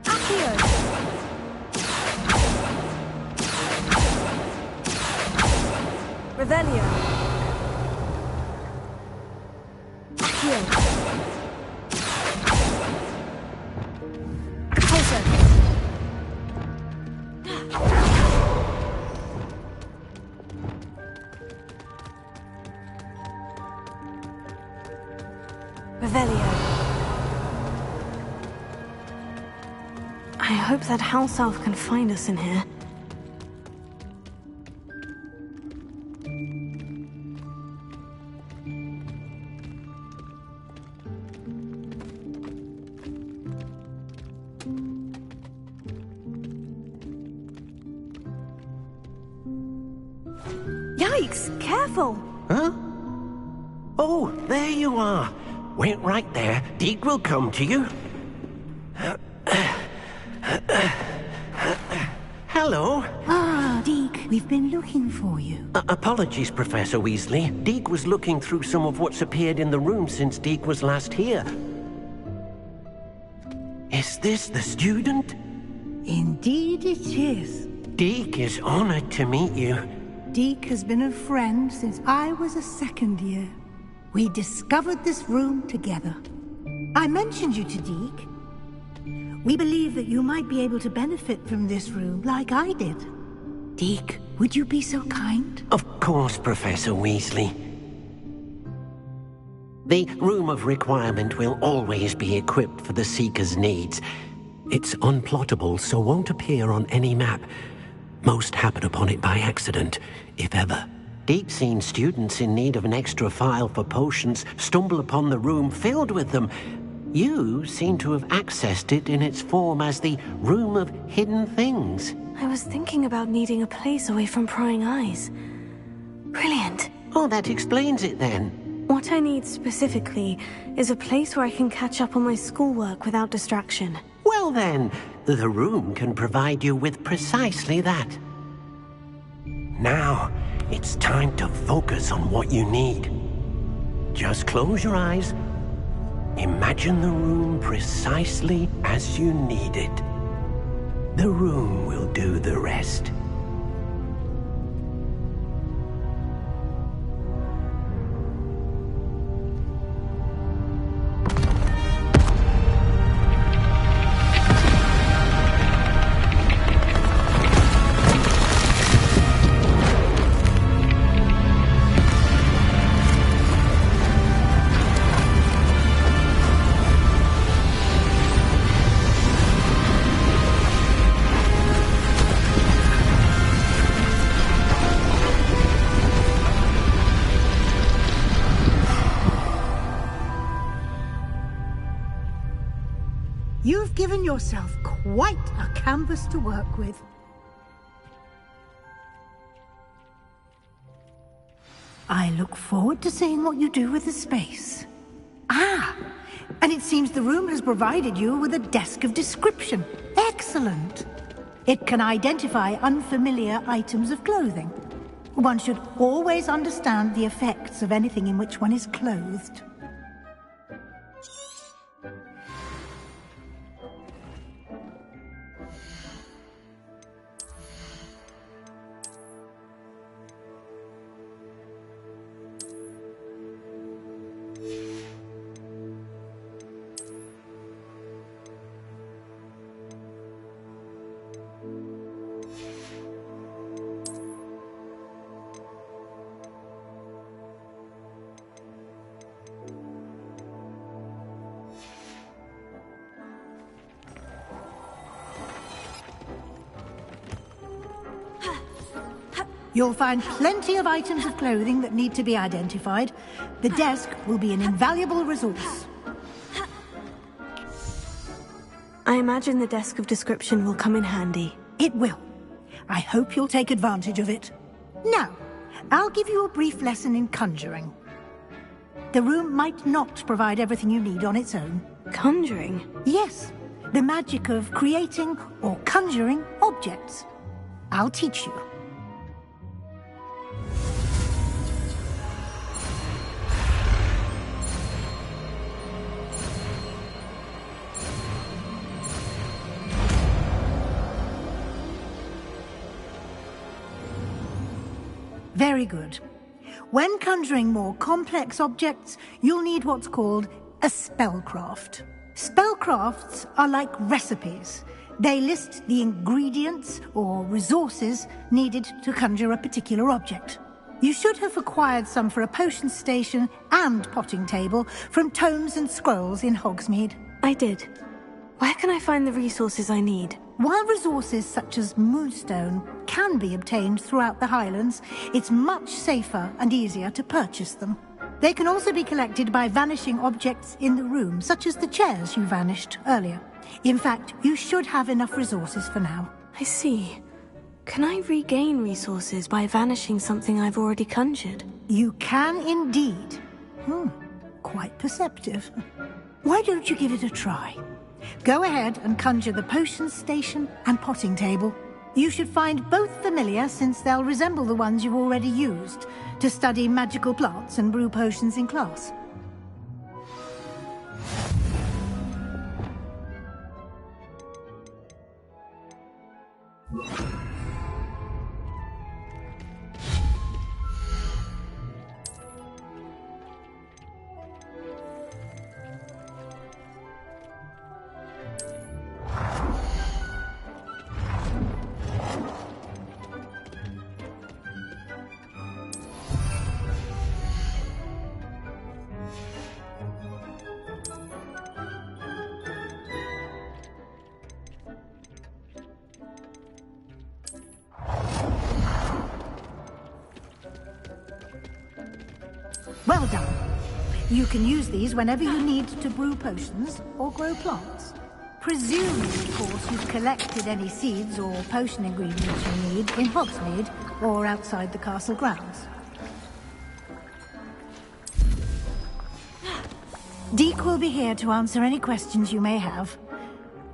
Accio. Revelio. Accio. Revelio. I hope that house elf can find us in here. Yikes! Careful! Huh? Oh, there you are. Wait right there. Deke will come to you. Hello. Ah, Deke, we've been looking for you. Apologies, Professor Weasley. Deke was looking through some of what's appeared in the room since Deke was last here. Is this the student? Indeed it is. Deke is honored to meet you. Deke has been a friend since I was a second year. We discovered this room together. I mentioned you to Deke. We believe that you might be able to benefit from this room like I did. Deke, would you be so kind? Of course, Professor Weasley. The Room of Requirement will always be equipped for the Seeker's needs. It's unplottable, so won't appear on any map. Most happen upon it by accident, if ever. Deke's seen students in need of an extra file for potions stumble upon the room filled with them. You seem to have accessed it in its form as the Room of Hidden Things. I was thinking about needing a place away from prying eyes. Brilliant. Oh, that explains it then. What I need specifically is a place where I can catch up on my schoolwork without distraction. Well then, the room can provide you with precisely that. Now, it's time to focus on what you need. Just close your eyes. Imagine the room precisely as you need it. The room will do the rest. You've given yourself quite a canvas to work with. I look forward to seeing what you do with the space. Ah, and it seems the room has provided you with a desk of description. Excellent. It can identify unfamiliar items of clothing. One should always understand the effects of anything in which one is clothed. You'll find plenty of items of clothing that need to be identified. The desk will be an invaluable resource. I imagine the desk of description will come in handy. It will. I hope you'll take advantage of it. Now, I'll give you a brief lesson in conjuring. The room might not provide everything you need on its own. Conjuring? Yes, the magic of creating or conjuring objects. I'll teach you. Very good. When conjuring more complex objects, you'll need what's called a spellcraft. Spellcrafts are like recipes. They list the ingredients or resources needed to conjure a particular object. You should have acquired some for a potion station and potting table from tomes and scrolls in Hogsmeade. I did. Where can I find the resources I need? While resources such as Moonstone can be obtained throughout the Highlands, it's much safer and easier to purchase them. They can also be collected by vanishing objects in the room, such as the chairs you vanished earlier. In fact, you should have enough resources for now. I see. Can I regain resources by vanishing something I've already conjured? You can indeed. Quite perceptive. Why don't you give it a try? Go ahead and conjure the potion station and potting table. You should find both familiar, since they'll resemble the ones you've already used to study magical plants and brew potions in class. Well done. You can use these whenever you need to brew potions or grow plants. Presumably, of course, you've collected any seeds or potion ingredients you need in Hogsmeade or outside the castle grounds. Deek will be here to answer any questions you may have.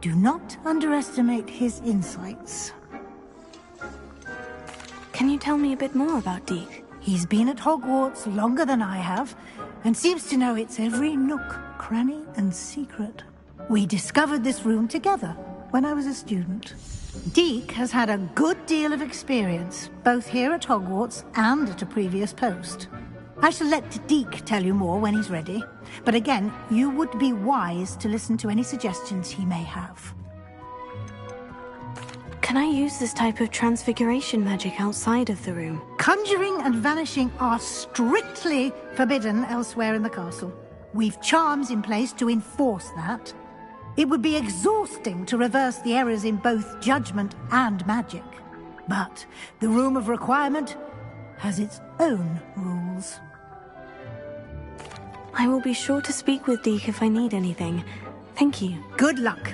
Do not underestimate his insights. Can you tell me a bit more about Deek? He's been at Hogwarts longer than I have, and seems to know its every nook, cranny, and secret. We discovered this room together when I was a student. Deek has had a good deal of experience, both here at Hogwarts and at a previous post. I shall let Deek tell you more when he's ready, but again, you would be wise to listen to any suggestions he may have. Can I use this type of transfiguration magic outside of the room? Conjuring and vanishing are strictly forbidden elsewhere in the castle. We've charms in place to enforce that. It would be exhausting to reverse the errors in both judgment and magic. But the Room of Requirement has its own rules. I will be sure to speak with Deek if I need anything. Thank you. Good luck.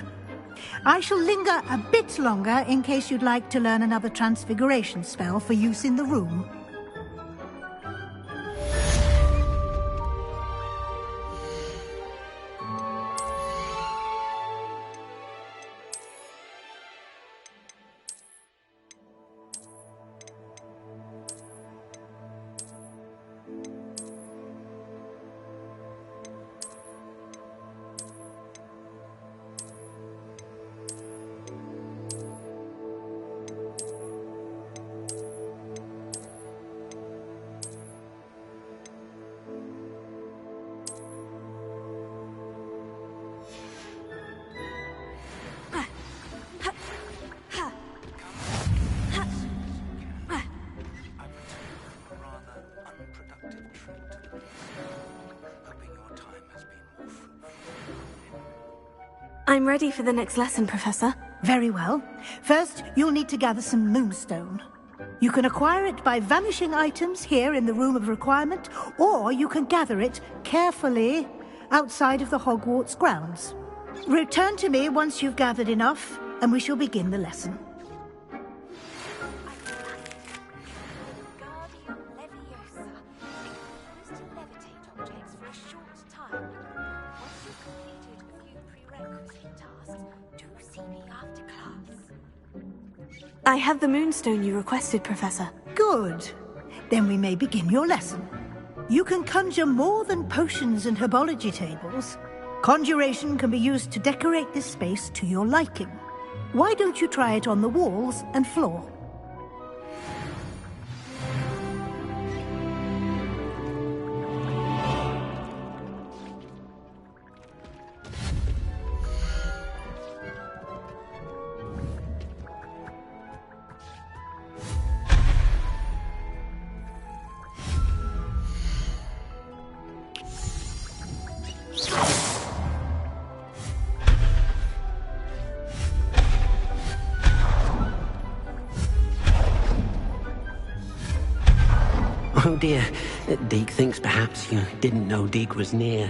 I shall linger a bit longer in case you'd like to learn another transfiguration spell for use in the room. I'm ready for the next lesson, Professor. Very well. First, you'll need to gather some Moonstone. You can acquire it by vanishing items here in the Room of Requirement, or you can gather it carefully outside of the Hogwarts grounds. Return to me once you've gathered enough, and we shall begin the lesson. I have the Moonstone you requested, Professor. Good. Then we may begin your lesson. You can conjure more than potions and herbology tables. Conjuration can be used to decorate this space to your liking. Why don't you try it on the walls and floor? dear. Deke thinks perhaps you didn't know Deke was near.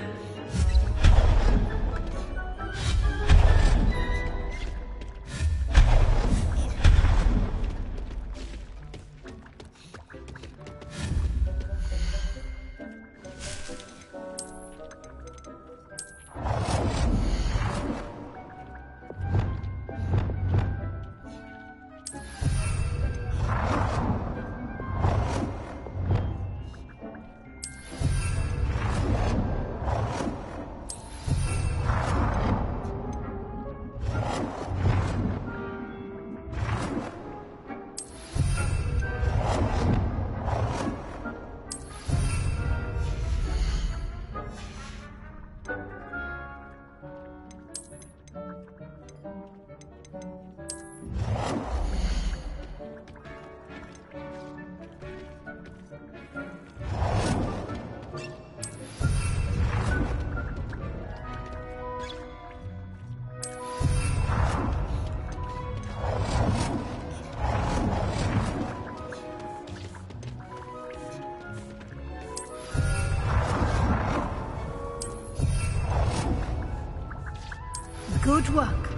Good work.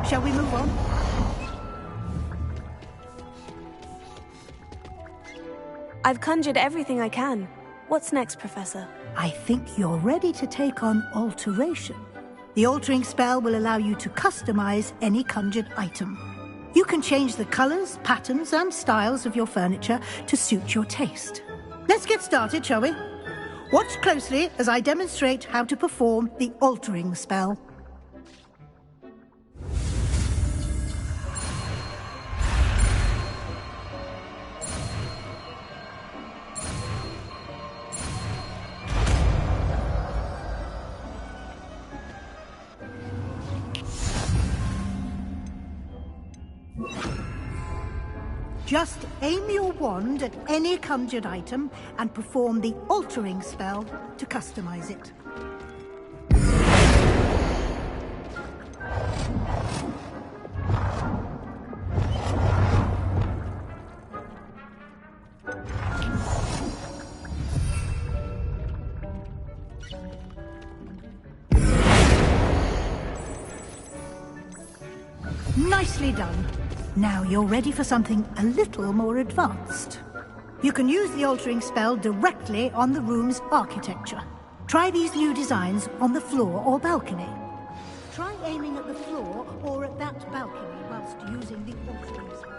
Shall we move on? I've conjured everything I can. What's next, Professor? I think you're ready to take on alteration. The altering spell will allow you to customize any conjured item. You can change the colors, patterns, and styles of your furniture to suit your taste. Let's get started, shall we? Watch closely as I demonstrate how to perform the altering spell. Just aim your wand at any conjured item and perform the altering spell to customize it. Nicely done. Now you're ready for something a little more advanced. You can use the altering spell directly on the room's architecture. Try these new designs on the floor or balcony. Try aiming at the floor or at that balcony whilst using the altering spell.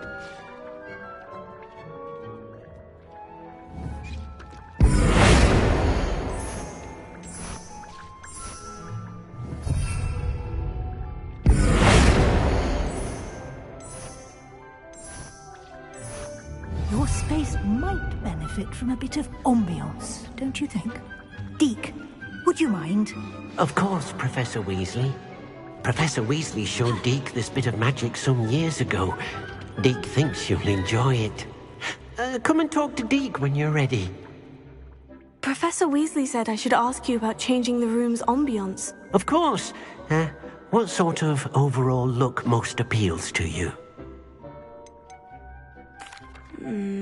Your space might benefit from a bit of ambiance, don't you think? Deke, would you mind? Of course, Professor Weasley. Professor Weasley showed Deke this bit of magic some years ago. Deke thinks you'll enjoy it. Come and talk to Deke when you're ready. Professor Weasley said I should ask you about changing the room's ambiance. Of course. What sort of overall look most appeals to you?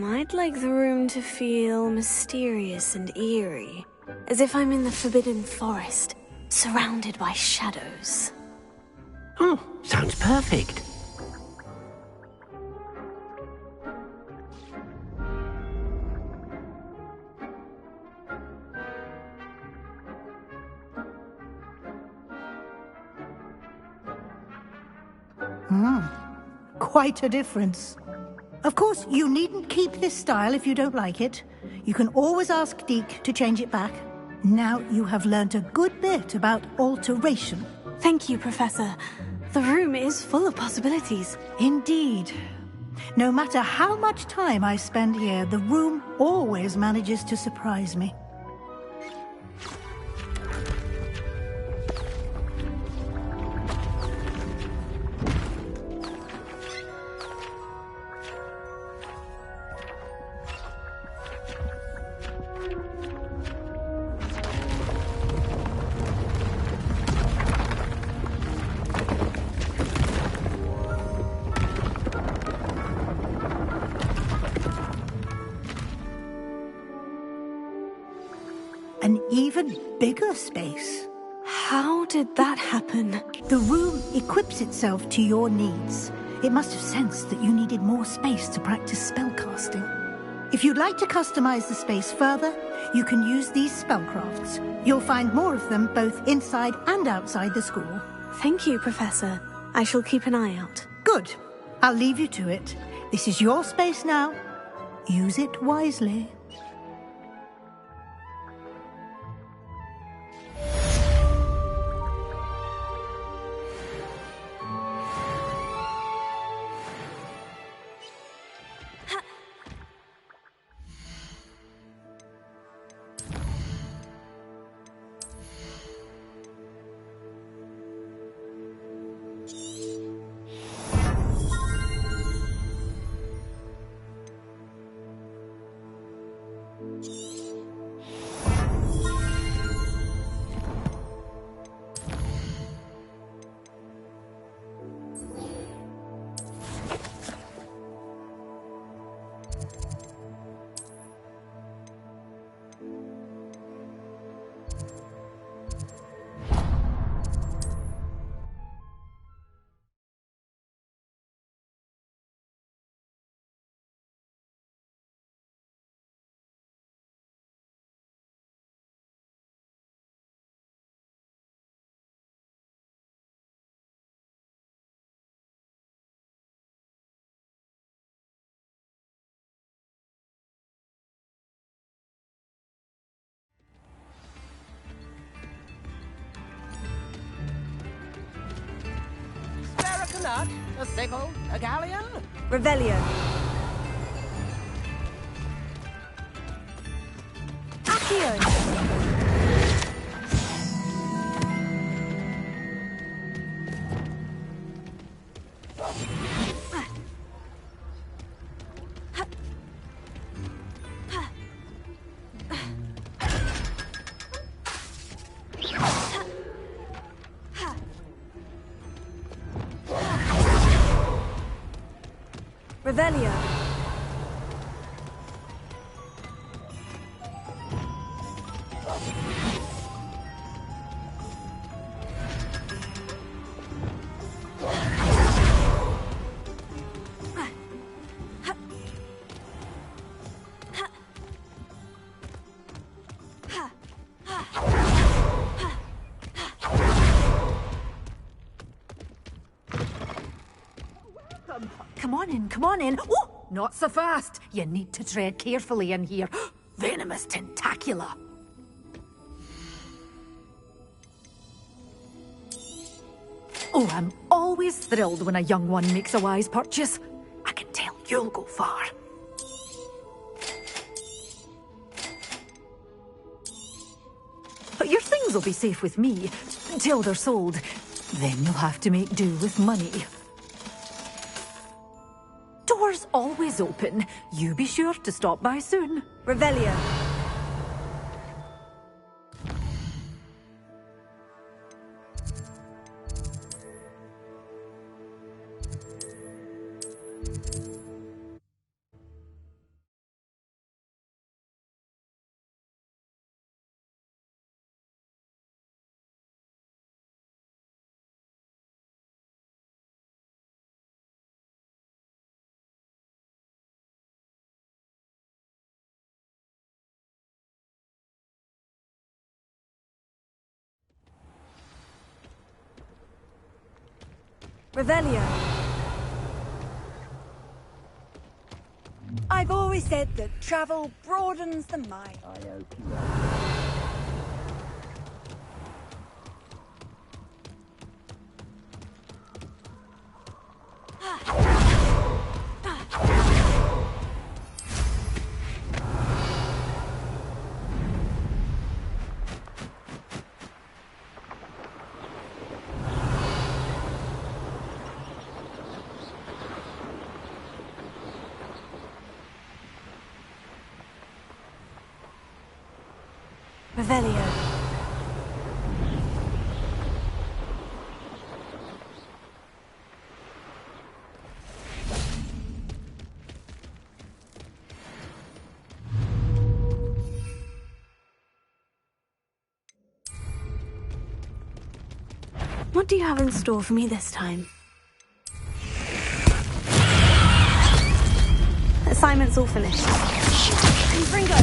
I'd like the room to feel mysterious and eerie, as if I'm in the Forbidden Forest, surrounded by shadows. Oh, sounds perfect. Quite a difference. Of course, you needn't keep this style if you don't like it. You can always ask Deke to change it back. Now you have learnt a good bit about alteration. Thank you, Professor. The room is full of possibilities. Indeed. No matter how much time I spend here, the room always manages to surprise me. bigger space. How did that happen? The room equips itself to your needs. It must have sensed that you needed more space to practice spellcasting. If you'd like to customize the space further, you can use these spellcrafts. You'll find more of them both inside and outside the school. Thank you, Professor. I shall keep an eye out. Good. I'll leave you to it. This is your space now. Use it wisely. A nut, a sickle, a galleon? Revelio. Accio. Revelio. Come on in. Oh, not so fast. You need to tread carefully in here. Venomous tentacula. Oh, I'm always thrilled when a young one makes a wise purchase. I can tell you'll go far. But your things will be safe with me until they're sold. Then you'll have to make do with money. Doors always open. You be sure to stop by soon. Revelio. Revelio. I've always said that travel broadens the mind. Revelio. What do you have in store for me this time? Assignment's all finished. Confringo!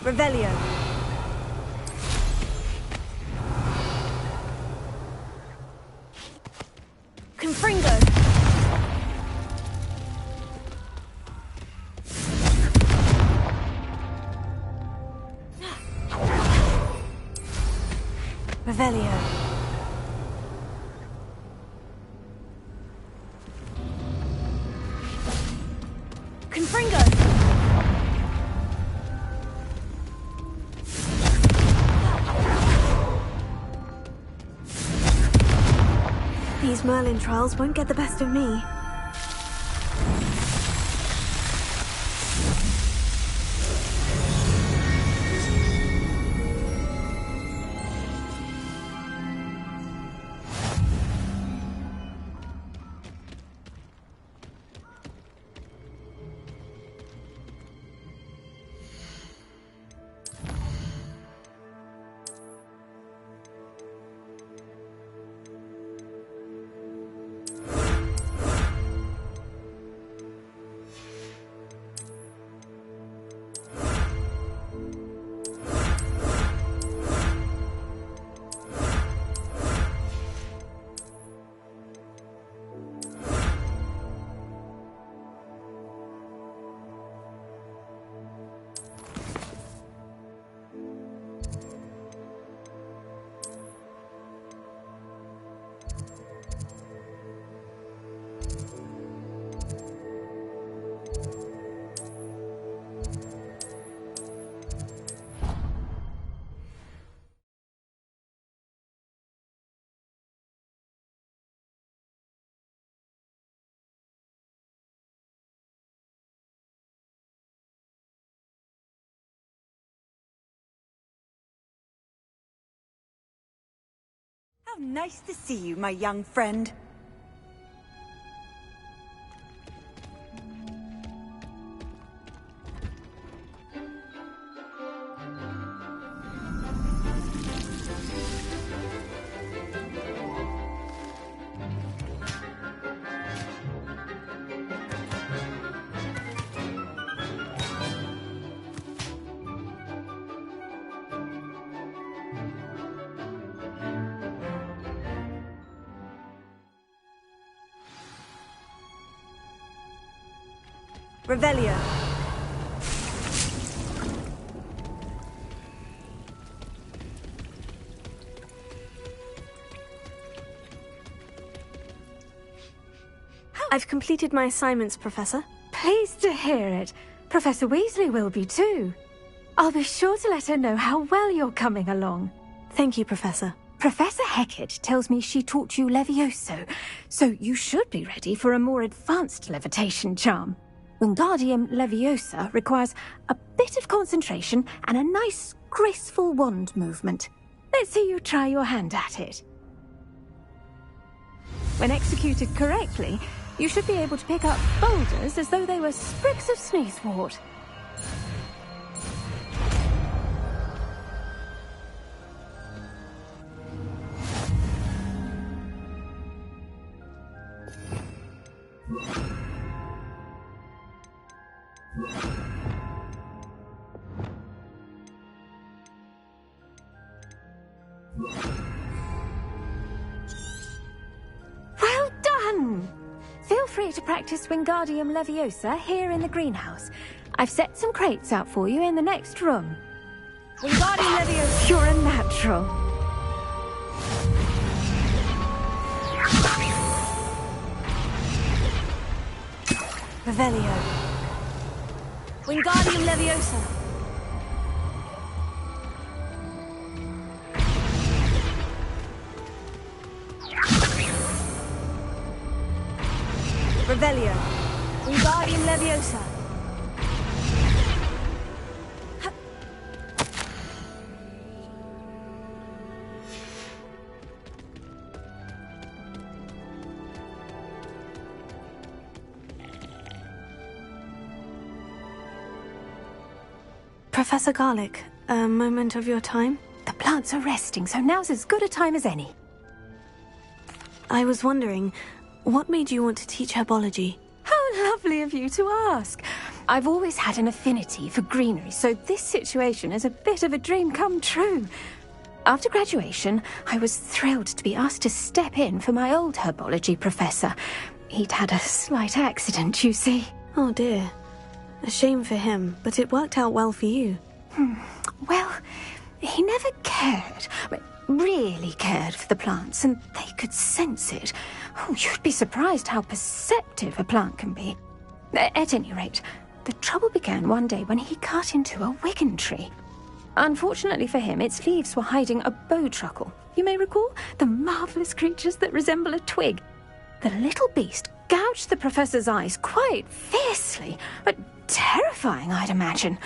Revelio. Confringo. Revelio. Confringo. These Merlin trials won't get the best of me. How nice to see you, my young friend. Revelio. I've completed my assignments, Professor. Pleased to hear it. Professor Weasley will be too. I'll be sure to let her know how well you're coming along. Thank you, Professor. Professor Hecat tells me she taught you Levioso, so you should be ready for a more advanced levitation charm. Wingardium Leviosa requires a bit of concentration and a nice, graceful wand movement. Let's see you try your hand at it. When executed correctly, you should be able to pick up boulders as though they were sprigs of sneezewort. Well done! Feel free to practice Wingardium Leviosa here in the greenhouse. I've set some crates out for you in the next room. Wingardium Leviosa! You're a natural. Revelio. Wingardium Leviosa. Revelio. Wingardium Leviosa. Professor Garlick, a moment of your time? The plants are resting, so now's as good a time as any. I was wondering, what made you want to teach herbology? How lovely of you to ask. I've always had an affinity for greenery, so this situation is a bit of a dream come true. After graduation, I was thrilled to be asked to step in for my old herbology professor. He'd had a slight accident, you see. Oh dear. A shame for him, but it worked out well for you. Well, he never cared, really cared for the plants, and they could sense it. Oh, you'd be surprised how perceptive a plant can be. At any rate, the trouble began one day when he cut into a wigan tree. Unfortunately for him, its leaves were hiding a bowtruckle. You may recall the marvellous creatures that resemble a twig. The little beast gouged the professor's eyes quite fiercely, but terrifying, I'd imagine.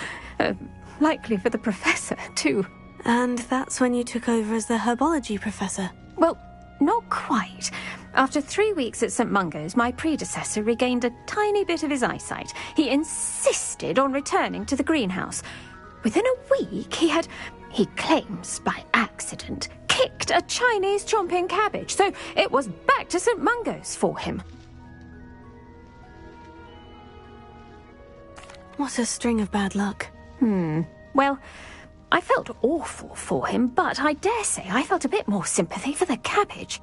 Likely for the professor, too. And that's when you took over as the herbology professor? Well, not quite. After 3 weeks at St. Mungo's, my predecessor regained a tiny bit of his eyesight. He insisted on returning to the greenhouse. Within a week, he claims by accident, kicked a Chinese chomping cabbage, so it was back to St. Mungo's for him. What a string of bad luck. Well, I felt awful for him, but I dare say I felt a bit more sympathy for the cabbage.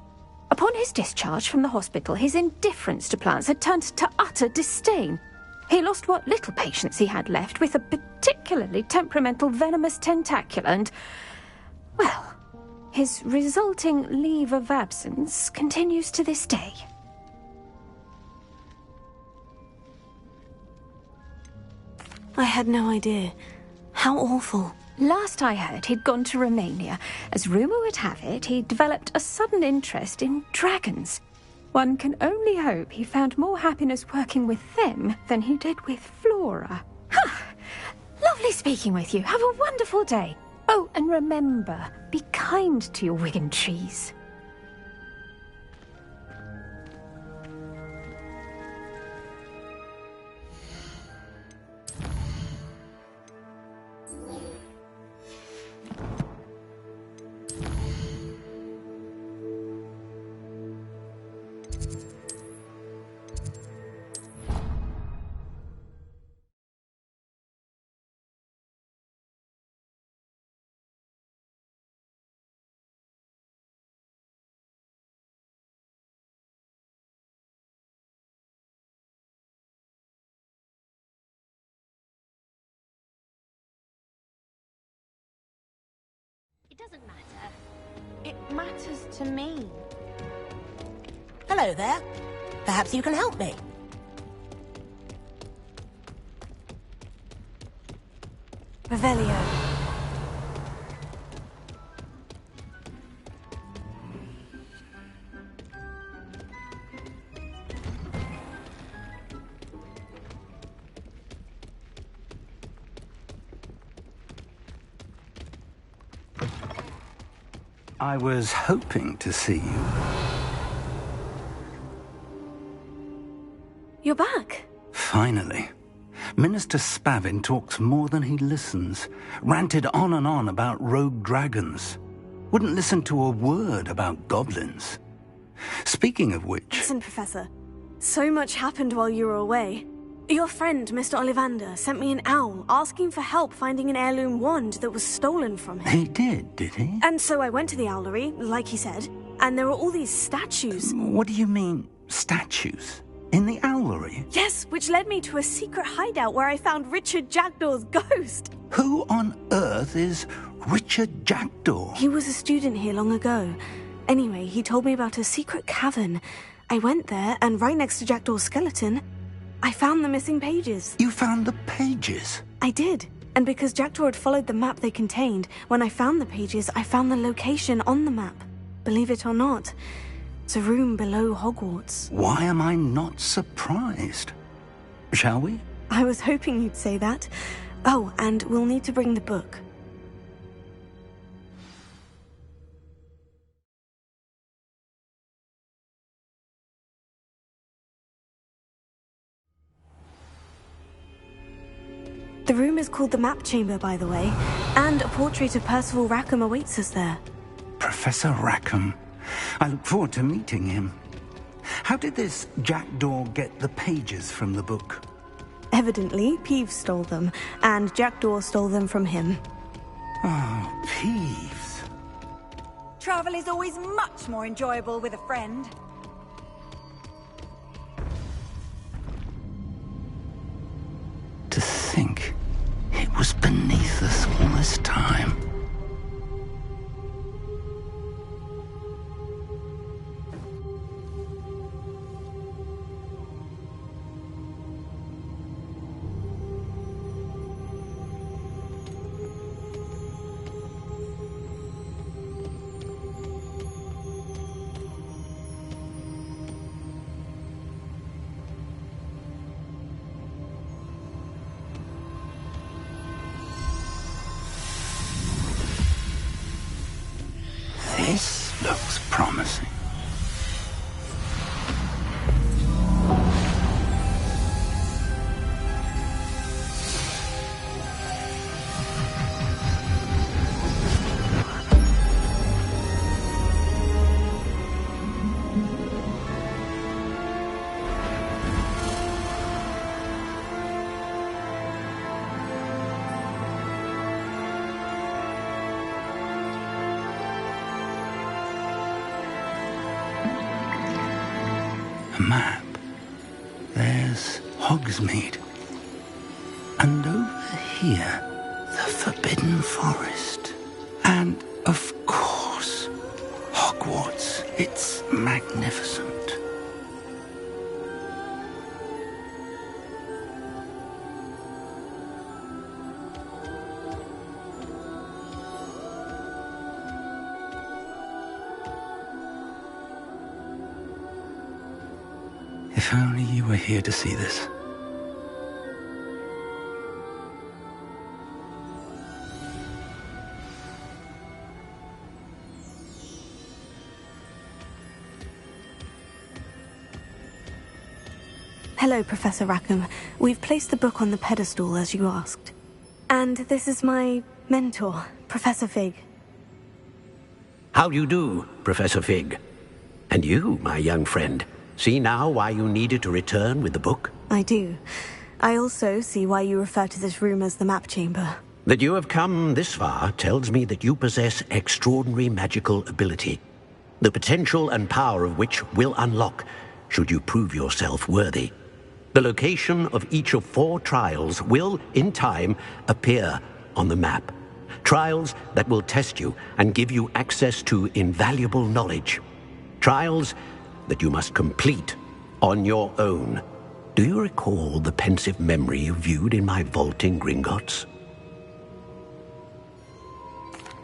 Upon his discharge from the hospital, his indifference to plants had turned to utter disdain. He lost what little patience he had left with a particularly temperamental venomous tentacula and, well, his resulting leave of absence continues to this day. I had no idea. How awful. Last I heard, he'd gone to Romania. As rumour would have it, he developed a sudden interest in dragons. One can only hope he found more happiness working with them than he did with Flora. Lovely speaking with you. Have a wonderful day. Oh, and remember, be kind to your wigan trees. It doesn't matter. It matters to me. Hello there. Perhaps you can help me. Revelio. I was hoping to see you. You're back. Finally. Minister Spavin talks more than he listens. Ranted on and on about rogue dragons. Wouldn't listen to a word about goblins. Speaking of which... Listen, Professor. So much happened while you were away. Your friend, Mr. Ollivander, sent me an owl asking for help finding an heirloom wand that was stolen from him. He did he? And so I went to the owlery, like he said, and there were all these statues. What do you mean, statues? In the owlery? Yes, which led me to a secret hideout where I found Richard Jackdaw's ghost. Who on earth is Richard Jackdaw? He was a student here long ago. Anyway, he told me about a secret cavern. I went there, and right next to Jackdaw's skeleton, I found the missing pages. You found the pages? I did. And because Jackdaw had followed the map they contained, when I found the pages, I found the location on the map. Believe it or not, it's a room below Hogwarts. Why am I not surprised? Shall we? I was hoping you'd say that. Oh, and we'll need to bring the book. The room is called the Map Chamber, by the way, and a portrait of Percival Rackham awaits us there. Professor Rackham. I look forward to meeting him. How did this jackdaw get the pages from the book? Evidently, Peeves stole them, and Jackdaw stole them from him. Oh, Peeves. Travel is always much more enjoyable with a friend. To think it was beneath us all this time. This looks promising. A map. There's Hogsmeade. And over here, the Forbidden Forest. And, of course, Hogwarts. It's magnificent. If only you were here to see this. Hello, Professor Rackham. We've placed the book on the pedestal as you asked. And this is my mentor, Professor Fig. How do you do, Professor Fig? And you, my young friend, see now why you needed to return with the book? I do. I also see why you refer to this room as the Map Chamber. That you have come this far tells me that you possess extraordinary magical ability, the potential and power of which will unlock should you prove yourself worthy. The location of each of 4 trials will, in time, appear on the map. Trials that will test you and give you access to invaluable knowledge. Trials that you must complete on your own. Do you recall the pensive memory you viewed in my vault in Gringotts?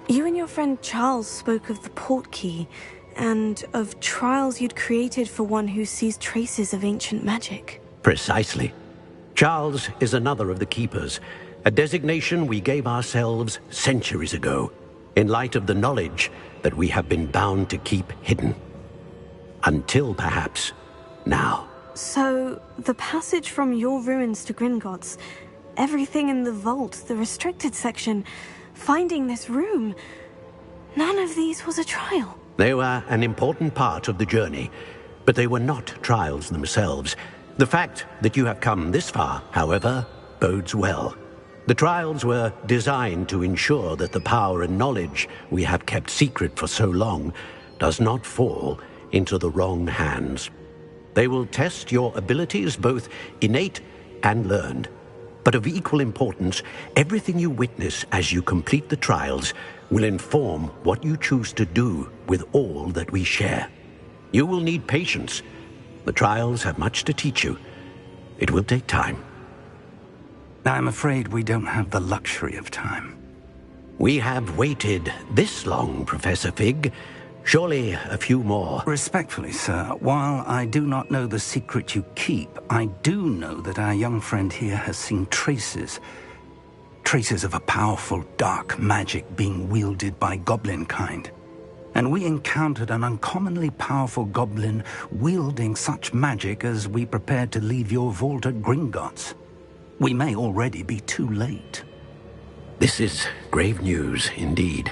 You and your friend Charles spoke of the portkey, and of trials you'd created for one who sees traces of ancient magic. Precisely. Charles is another of the Keepers, a designation we gave ourselves centuries ago, in light of the knowledge that we have been bound to keep hidden. Until, perhaps, now. So, the passage from your ruins to Gringotts, everything in the vault, the restricted section, finding this room, none of these was a trial. They were an important part of the journey, but they were not trials themselves. The fact that you have come this far, however, bodes well. The trials were designed to ensure that the power and knowledge we have kept secret for so long does not fall into the wrong hands. They will test your abilities, both innate and learned. But of equal importance, everything you witness as you complete the trials will inform what you choose to do with all that we share. You will need patience. The trials have much to teach you. It will take time. I'm afraid we don't have the luxury of time. We have waited this long, Professor Fig. Surely a few more. Respectfully, sir, while I do not know the secret you keep, I do know that our young friend here has seen traces of a powerful dark magic being wielded by goblin kind. And we encountered an uncommonly powerful goblin wielding such magic as we prepared to leave your vault at Gringotts. We may already be too late. This is grave news indeed.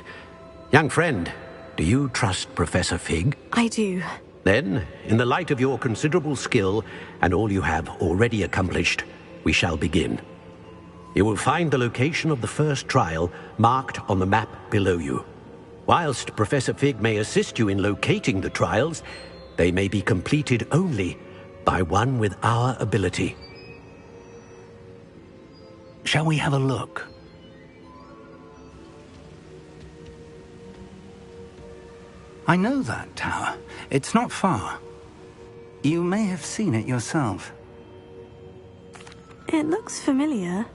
Young friend, do you trust Professor Fig? I do. Then, in the light of your considerable skill and all you have already accomplished, we shall begin. You will find the location of the first trial marked on the map below you. Whilst Professor Fig may assist you in locating the trials, they may be completed only by one with our ability. Shall we have a look? I know that tower. It's not far. You may have seen it yourself. It looks familiar.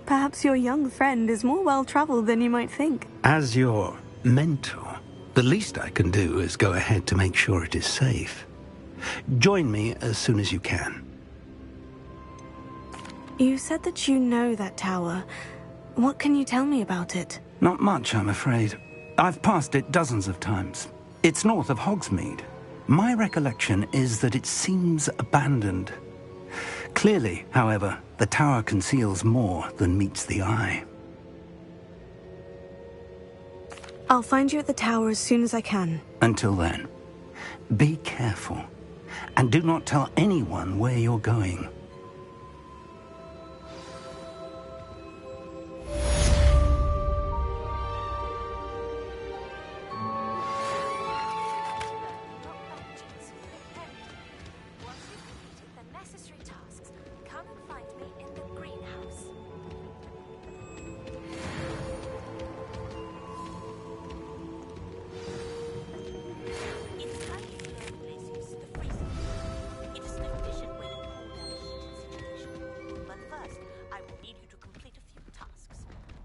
Perhaps your young friend is more well-traveled than you might think. As your mentor, the least I can do is go ahead to make sure it is safe. Join me as soon as you can. You said that you know that tower. What can you tell me about it? Not much, I'm afraid. I've passed it dozens of times. It's north of Hogsmeade. My recollection is that it seems abandoned. Clearly, however, the tower conceals more than meets the eye. I'll find you at the tower as soon as I can. Until then, be careful, and do not tell anyone where you're going.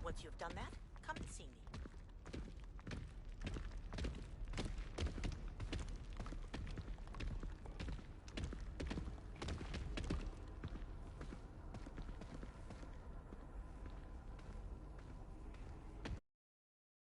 Once you've done that,